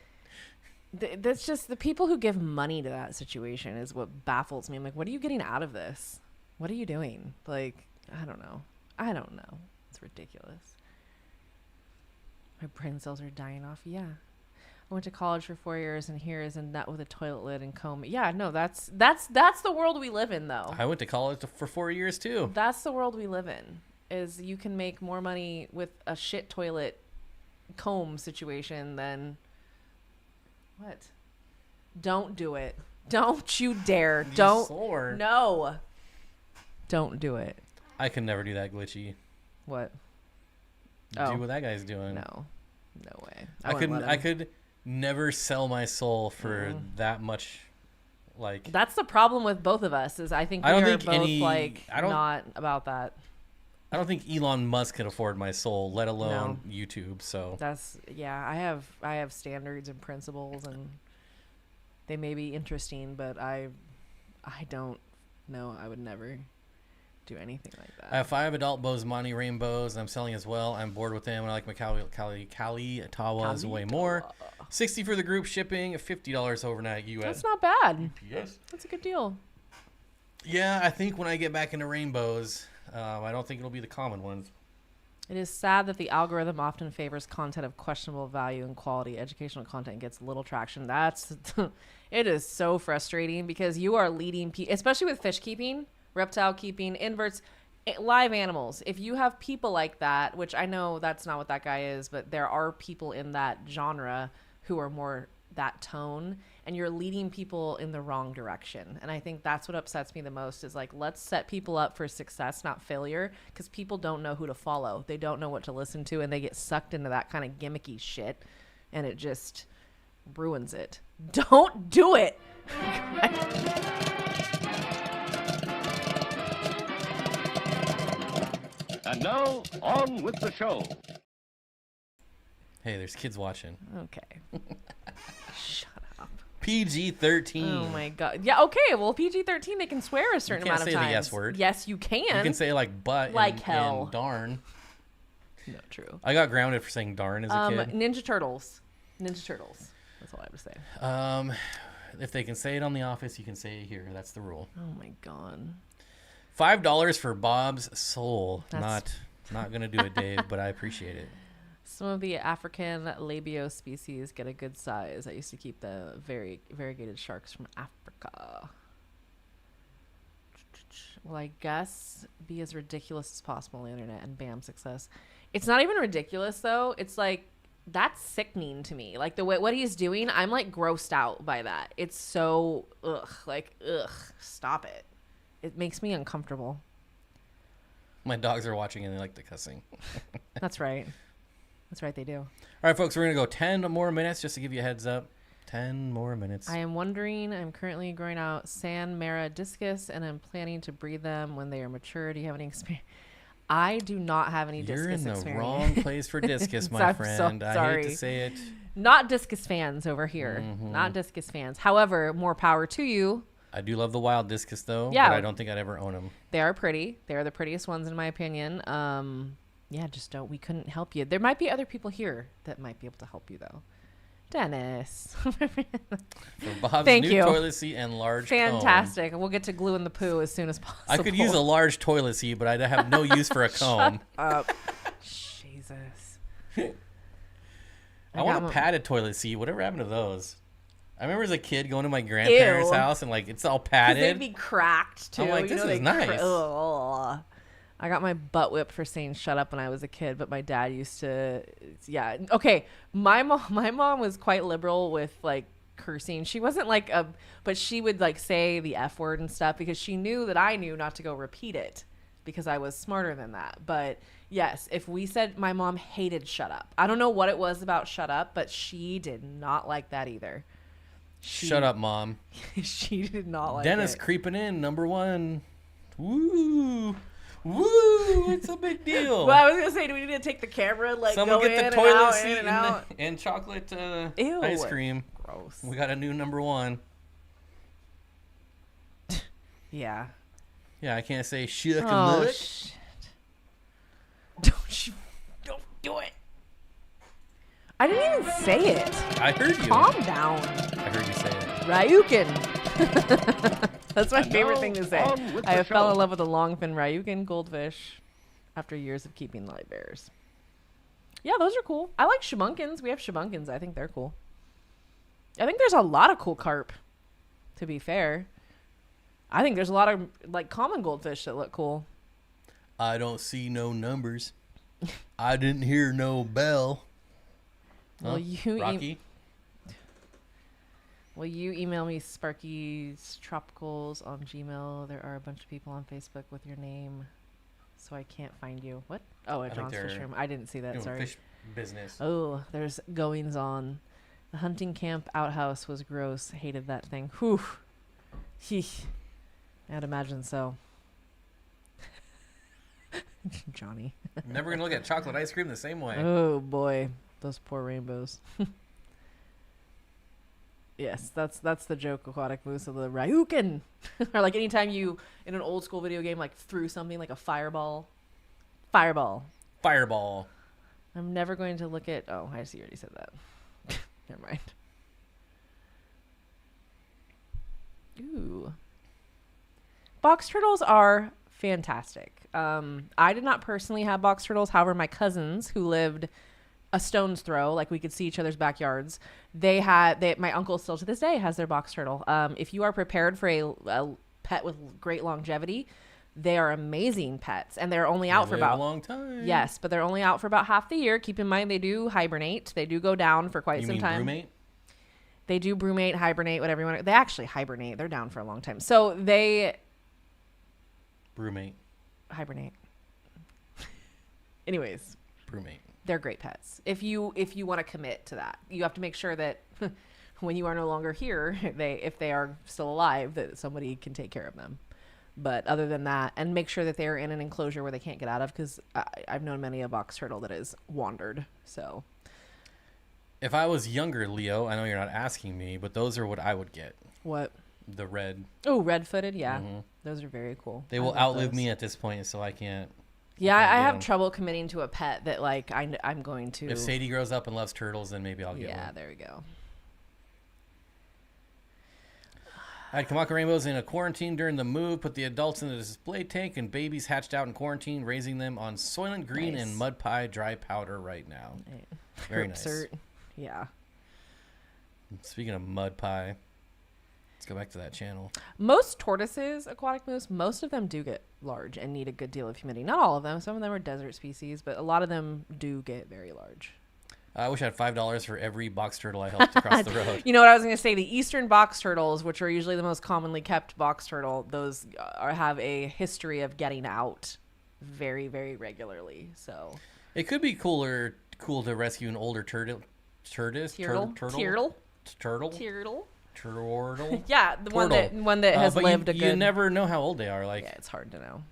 That's just the people who give money to that situation is what baffles me. I'm like, what are you getting out of this? What are you doing? Like, I don't know. It's ridiculous. My brain cells are dying off. Yeah. I went to college for 4 years and here is a nut with a toilet lid and comb. Yeah, no, that's the world we live in, though. I went to college for 4 years too. That's the world we live in. Is you can make more money with a shit toilet comb situation than what? Don't do it. Don't you dare. Don't. Swore. No. Don't do it. I can never do that glitchy. What? Do what that guy's doing. No way. I could never sell my soul for that much. Like, that's the problem with both of us. Is I think we are both not about that. I don't think Elon Musk can afford my soul, let alone YouTube. So that's I have standards and principles, and they may be interesting, but I don't know. I would never do anything like that. I have 5 adult Bosemani rainbows I'm selling as well. I'm bored with them and I like my Cali Tawas way more. $60 for the group shipping, $50 overnight US. That's not bad. Yes. That's a good deal. Yeah, I think when I get back into rainbows, I don't think it'll be the common ones. It is sad that the algorithm often favors content of questionable value and quality. Educational content gets little traction. It is so frustrating because you are leading people, especially with fish keeping, reptile keeping, inverts, live animals. If you have people like that, which I know that's not what that guy is, but there are people in that genre who are more that tone, and you're leading people in the wrong direction. And I think that's what upsets me the most is like, let's set people up for success, not failure, because people don't know who to follow. They don't know what to listen to, and they get sucked into that kind of gimmicky shit, and it just ruins it. Don't do it. And now, on with the show. Hey, there's kids watching. Okay. Shut up. PG-13. Oh my god. Yeah, okay. Well, PG-13, they can swear a certain amount of times. You can't say the yes word. Yes, you can. You can say like butt like and, hell. and darn. No, true. I got grounded for saying darn as a kid. Ninja Turtles. Ninja Turtles. That's all I have to say. If they can say it on The Office, you can say it here. That's the rule. Oh my god. $5 for Bob's soul. That's- Not gonna do it, Dave, but I appreciate it. Some of the African labio species get a good size. I used to keep the variegated sharks from Africa. Well, I guess be as ridiculous as possible on the internet and bam, success. It's not even ridiculous though. It's like that's sickening to me. Like the way what he's doing, I'm like grossed out by that. It's so stop it. It makes me uncomfortable. My dogs are watching and they like the cussing. That's right. That's right, they do. All right, folks, we're going to go 10 more minutes just to give you a heads up. 10 more minutes. I am wondering, I'm currently growing out San Mara discus and I'm planning to breed them when they are mature. Do you have any experience? I do not have any You're discus in the experience. wrong place for discus, my I'm so friend. I hate sorry. to say it. Not discus fans over here. Mm-hmm. Not discus fans. However, more power to you. I do love the wild discus, though, Yeah. but I don't think I'd ever own them. They are pretty. They are the prettiest ones in my opinion. Yeah, just don't. We couldn't help you. There might be other people here that might be able to help you, though. Dennis. For Bob's Thank new you. toilet seat and large comb. Fantastic. We'll get to glue in the poo as soon as possible. I could use a large toilet seat, but I'd have no use for a comb. Jesus. I want a padded toilet seat. Whatever happened to those? I remember as a kid going to my grandparents' Ew. house and like it's all 'Cause padded. they'd be cracked too. I'm like, You this know, is they nice. Ugh. I got my butt whipped for saying shut up when I was a kid, but my dad used to, yeah. Okay, my mom was quite liberal with like cursing. She wasn't like but she would like say the F word and stuff because she knew that I knew not to go repeat it because I was smarter than that. But yes, if we said, my mom hated shut up. I don't know what it was about shut up, but she did not like that either. Shut up, Mom. She did not like Dennis it. creeping in, number one. Woo. Woo. It's a big deal. Well, I was going to say, do we need to take the camera and like Someone go get in the and toilet out, seat in and out? and chocolate Ew. ice cream. Gross. We got a new number one. Yeah. Yeah, I can't say shuck and Oh, look. shit. Don't do it. I didn't even say it. I heard you. Calm down. I heard you say it. Ryukin. That's my And favorite now, thing to say. on with I the fell in show. love with a longfin Ryukin goldfish after years of keeping live bears. Yeah, those are cool. I like shabunkins. We have shabunkins. I think they're cool. I think there's a lot of cool carp, to be fair. I think there's a lot of like common goldfish that look cool. I don't see no numbers. I didn't hear no bell. Well, Huh? Rocky? Will you email me Sparky's Tropicals on Gmail? There are a bunch of people on Facebook with your name, so I can't find you. What? Oh, at I think John's Fish they're Room. I didn't see that. Doing Sorry. fish business. Oh, there's goings on. The hunting camp outhouse was gross. Hated that thing. Whew. Heesh. I'd imagine so. Johnny. Never gonna look at chocolate ice cream the same way. Oh boy, those poor rainbows. Yes, that's the joke, Aquatic Moose, of the Ryukin. Or like anytime you, in an old school video game, like threw something like a fireball. Fireball. Fireball. I'm never going to look at, oh, I see, you already said that. Never mind. Ooh. Box turtles are fantastic. I did not personally have box turtles. However, my cousins who lived a stone's throw, like we could see each other's backyards, my uncle still to this day has their box turtle. If you are prepared for a pet with great longevity, they are amazing pets, and they're only out for Live a about long time. yes, but they're only out for about half the year. Keep in mind they do hibernate. They do go down for quite You some mean time. brumate? They do brumate, hibernate, whatever you want. They actually hibernate. They're down for a long time. So they Brumate. hibernate. Anyways, Brumate. they're great pets. If you want to commit to that, you have to make sure that when you are no longer here, if they are still alive, that somebody can take care of them. But other than that, and make sure that they are in an enclosure where they can't get out of, because I've known many a box turtle that has wandered. So If I was younger, Leo, I know you're not asking me, but those are what I would get. what? The red. Oh, red-footed, yeah. Mhm. Those are very cool. They I will love outlive those. me at this point, so I can't. Yeah, can't I get have 'em. trouble committing to a pet that like I'm going to. If Sadie grows up and loves turtles, then maybe I'll get Yeah, one. there we go. I had Kamaka rainbows in a quarantine during the move. Put the adults in the display tank, and babies hatched out in quarantine, raising them on Soylent Green Nice. and Mud Pie dry powder right now. Very nice. Cert. Yeah. Speaking of Mud Pie, let's go back to that channel. Most tortoises, aquatic moose, most of them do get large and need a good deal of humidity. Not all of them. Some of them are desert species, but a lot of them do get very large. I wish I had $5 for every box turtle I helped across the road. You know what I was going to say? The eastern box turtles, which are usually the most commonly kept box turtle, those have a history of getting out very, very regularly. So It could be cool to rescue an older turtle. turtle. Yeah, the one that has but lived a you good. never know how old they are. Like, Yeah, it's hard to know.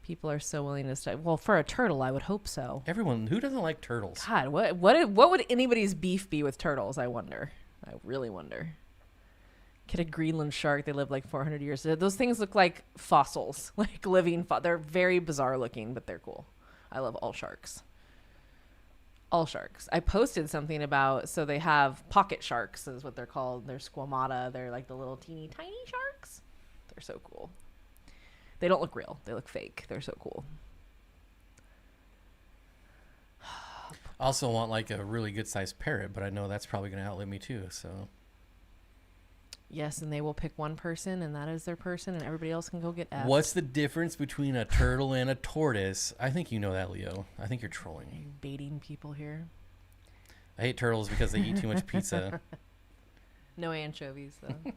People are so willing to stay. Well, for a turtle, I would hope so. everyone who doesn't like turtles. God, what would anybody's beef be with turtles? I wonder. I really wonder. Get a Greenland shark. They live like 400 years. Those things look like fossils, like living. They're very bizarre looking, but they're cool. I love all sharks. All sharks. I posted something about. So they have pocket sharks, is what they're called. They're squamata. They're like the little teeny tiny sharks. They're so cool. They don't look real. They look fake. They're so cool. I also want like a really good sized parrot, but I know that's probably going to outlive me too. So Yes, and they will pick one person, and that is their person, and everybody else can go get F. what's the difference between a turtle and a tortoise? I think you know that, Leo. I think you're trolling me. Baiting people here. I hate turtles because they eat too much pizza. No anchovies, though.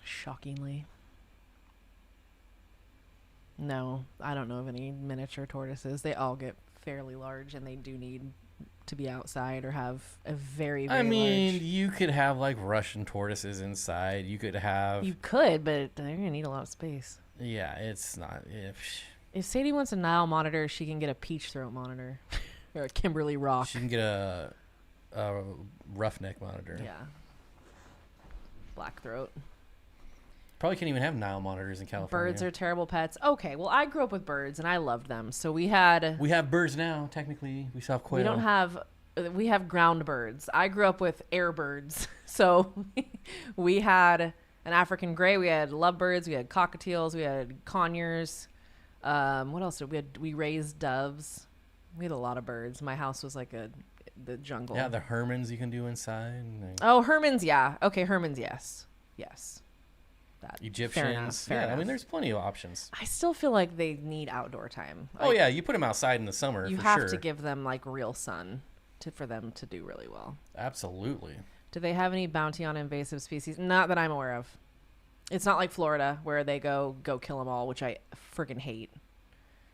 Shockingly. No, I don't know of any miniature tortoises. They all get fairly large, and they do need to be outside or have a very, very I mean, large... you could have like Russian tortoises inside. You could have. You could, but they're going to need a lot of space. Yeah, it's not. If Sadie wants a Nile monitor, she can get a peach throat monitor. Or a Kimberly Rock. She can get a roughneck monitor. Yeah. Black throat. Probably can't even have Nile monitors in California. Birds are terrible pets. Okay, well, I grew up with birds, and I loved them. So we had... We have birds now, technically. We still have quail. We don't have... We have ground birds. I grew up with air birds. So we had an African gray. We had lovebirds. We had cockatiels. We had conures. What else did we had? We raised doves. We had a lot of birds. My house was like the jungle. Yeah, the hermans you can do inside. Oh, hermans, yeah. Okay, hermans, yes. Yes. That. Egyptians. Fair enough. I mean, there's plenty of options. I still feel like they need outdoor time. Oh, Like, yeah, you put them outside in the summer, you for have sure. to give them like real sun for them to do really well. Absolutely. Do they have any bounty on invasive species? Not that I'm aware of. It's not like Florida where they go kill them all, which I freaking hate.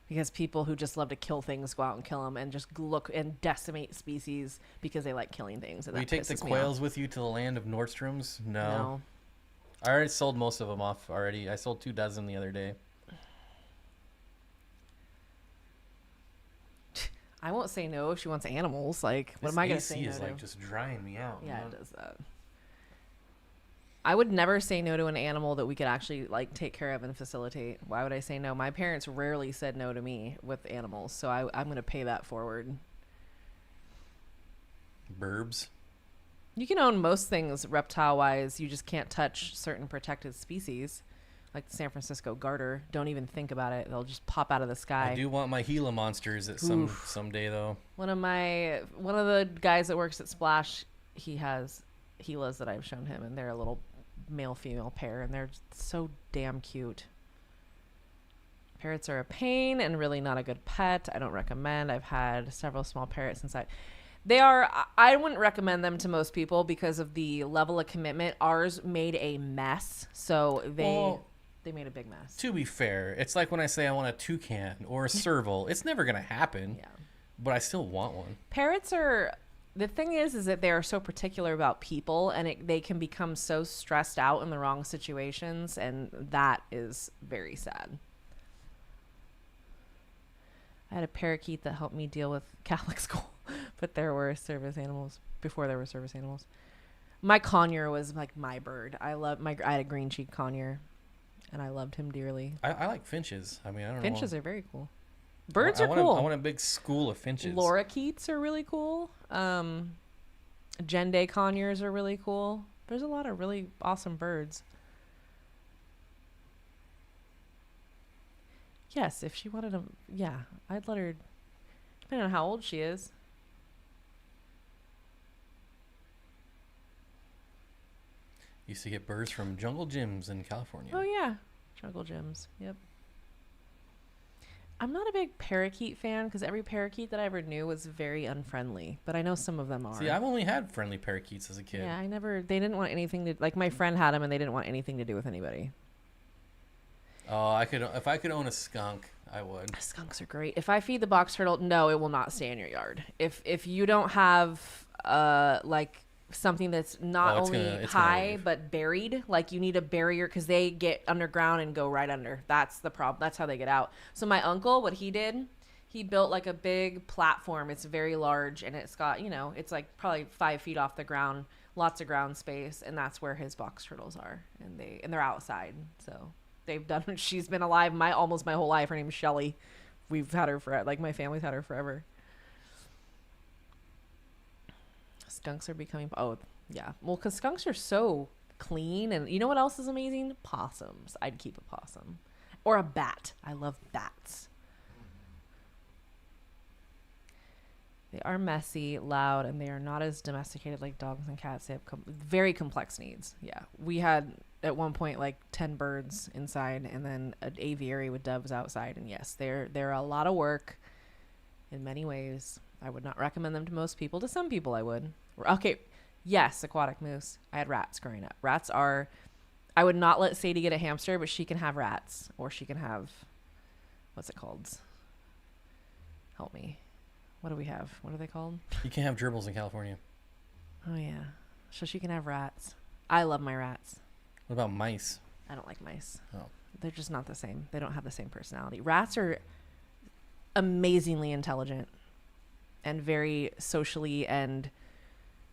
Because people who just love to kill things go out and kill them and just look and decimate species because they like killing things. And Will you take the quails with you to the land of Nordstrom's? No. I already sold most of them off already. I sold 24 the other day. I won't say no if she wants animals. Like, what am I going to say no This AC is to? like just drying me out. Yeah, you know? it does that. I would never say no to an animal that we could actually like take care of and facilitate. Why would I say no? My parents rarely said no to me with animals, so I'm going to pay that forward. Burbs. You can own most things reptile-wise. You just can't touch certain protected species, like the San Francisco garter. Don't even think about it. They'll just pop out of the sky. I do want my Gila monsters at someday though. One of the guys that works at Splash, he has Gilas that I've shown him, and they're a little male-female pair, and they're so damn cute. Parrots are a pain and really not a good pet. I don't recommend. I've had several small parrots inside. I wouldn't recommend them to most people because of the level of commitment. Ours made a mess, so they made a big mess. To be fair, it's like when I say I want a toucan or a serval. It's never going to happen, Yeah. but I still want one. Parrots are... The thing is that they are so particular about people, and they can become so stressed out in the wrong situations, and that is very sad. I had a parakeet that helped me deal with Catholic school, but there were service animals before there were service animals. My conure was like my bird. I had a green cheek conure, and I loved him dearly. I like finches. I mean, I don't Finches know. are very cool. Birds are I cool. want a big school of finches. Lorikeets are really cool. Genday conures are really cool. There's a lot of really awesome birds. Yes, if she wanted them, yeah, I'd let her, depending on how old she is. Used to get birds from jungle gyms in California. Oh, yeah. Jungle gyms. Yep. I'm not a big parakeet fan because every parakeet that I ever knew was very unfriendly, but I know some of them are. See, I've only had friendly parakeets as a kid. Yeah, they didn't want anything to, like my friend had them and they didn't want anything to do with anybody. Oh, if I could own a skunk, I would. Skunks are great. If I feed the box turtle, no, it will not stay in your yard. If you don't have like something that's not only high but buried, like you need a barrier because they get underground and go right under. That's the problem. That's how they get out. So my uncle, what he did, he built like a big platform. It's very large and it's got, it's like probably 5 feet off the ground, lots of ground space, and that's where his box turtles are. And they're outside. So they've done. She's been alive almost my whole life. Her name is Shelly. We've had her for like my family's had her forever. Skunks are becoming. Oh yeah, well, because skunks are so clean, and you know what else is amazing? Possums. I'd keep a possum or a bat. I love bats. They are messy, loud, and they are not as domesticated like dogs and cats. They have very complex needs. Yeah, we had at one point like 10 birds inside, and then an aviary with doves outside. And yes, they're a lot of work in many ways. I would not recommend them to most people. To some people, I would. Okay, yes, aquatic moose. I had rats growing up. Rats are. I would not let Sadie get a hamster, but she can have rats, or she can have. What's it called? Help me. What do we have? What are they called? You can't have gerbils in California. Oh, yeah. So she can have rats. I love my rats. What about mice? I don't like mice. Oh. They're just not the same. They don't have the same personality. Rats are amazingly intelligent and very socially and,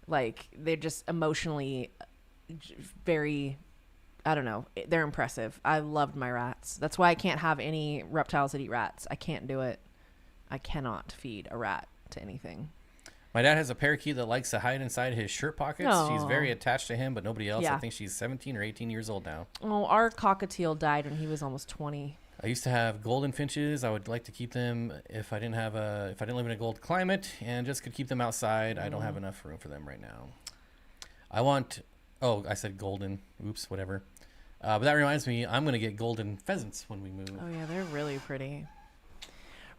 like, they're just emotionally very, I don't know. They're impressive. I loved my rats. That's why I can't have any reptiles that eat rats. I can't do it. I cannot feed a rat to anything. My dad has a parakeet that likes to hide inside his shirt pockets. Aww. She's very attached to him, but nobody else. Yeah. I think she's 17 or 18 years old now. Oh, our cockatiel died when he was almost 20. I used to have golden finches. I would like to keep them if I didn't live in a cold climate and just could keep them outside. I don't have enough room for them right now. I said golden. Oops, whatever. But that reminds me, I'm going to get golden pheasants when we move. Oh, yeah, they're really pretty.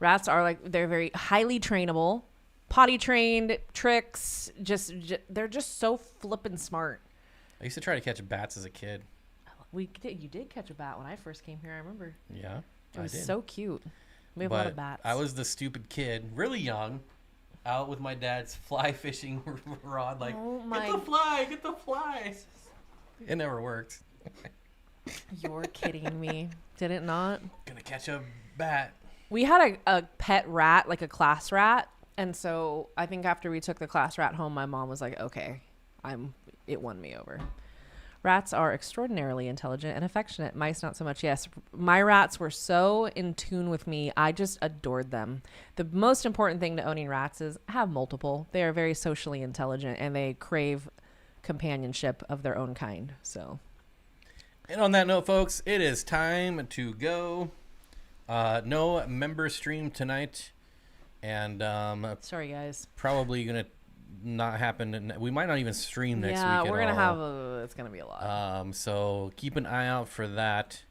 Rats are they're very highly trainable, potty trained, tricks. They're just so flippin' smart. I used to try to catch bats as a kid. You did catch a bat when I first came here. I remember. Yeah, It was I did. so cute. We have a lot of bats. I was the stupid kid, really young, out with my dad's fly fishing rod. Like, get the fly. It never worked. You're kidding me. Did it not? Gonna catch a bat. We had a pet rat, like a class rat. And so I think after we took the class rat home, my mom was like, okay, it won me over. Rats are extraordinarily intelligent and affectionate. Mice, not so much. Yes, my rats were so in tune with me. I just adored them. The most important thing to owning rats is have multiple. They are very socially intelligent and they crave companionship of their own kind. So. And on that note, folks, it is time to go. No member stream tonight, and sorry guys, probably gonna not happen. We might not even stream next week. Yeah, we're gonna have it's gonna be a lot. So keep an eye out for that.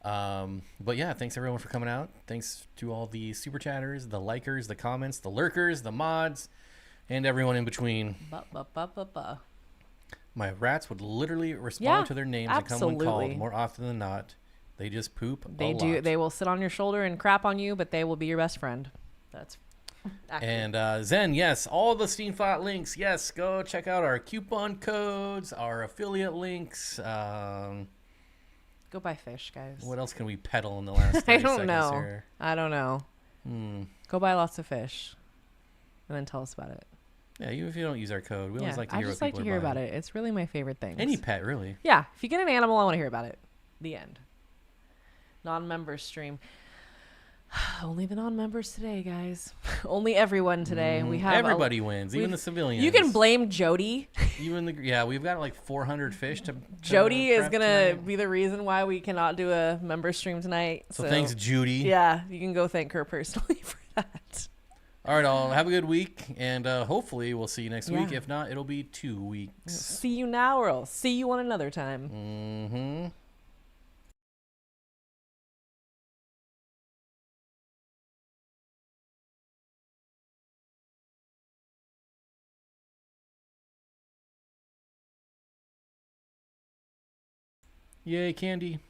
But yeah, thanks everyone for coming out. Thanks to all the super chatters, the likers, the comments, the lurkers, the mods, and everyone in between. My rats would literally respond to their names and come when called more often than not. They just poop They do. lot. They will sit on your shoulder and crap on you, but they will be your best friend. That's accurate. And Zen, yes, all the Steenfott links. Yes, go check out our coupon codes, our affiliate links. Go buy fish, guys. What else can we peddle in the last 30 I don't seconds know. here? I don't know. Go buy lots of fish, and then tell us about it. Yeah, even if you don't use our code, we always like to hear I just what like to people hear are buying. about it. It's really my favorite thing. Any pet, really. Yeah, if you get an animal, I want to hear about it. The end. Non-members stream. Only the non-members today, guys. Only everyone today. We have everybody wins, even the civilians. You can blame Jody. Even we've got like 400 fish to Jody is prep gonna tonight. be the reason why we cannot do a member stream tonight. So thanks, Judy. Yeah, you can go thank her personally for that. All right, all have a good week, and hopefully we'll see you next week. Yeah. If not, it'll be 2 weeks. See you now, or I'll see you on another time. Mm-hmm. Yay, candy.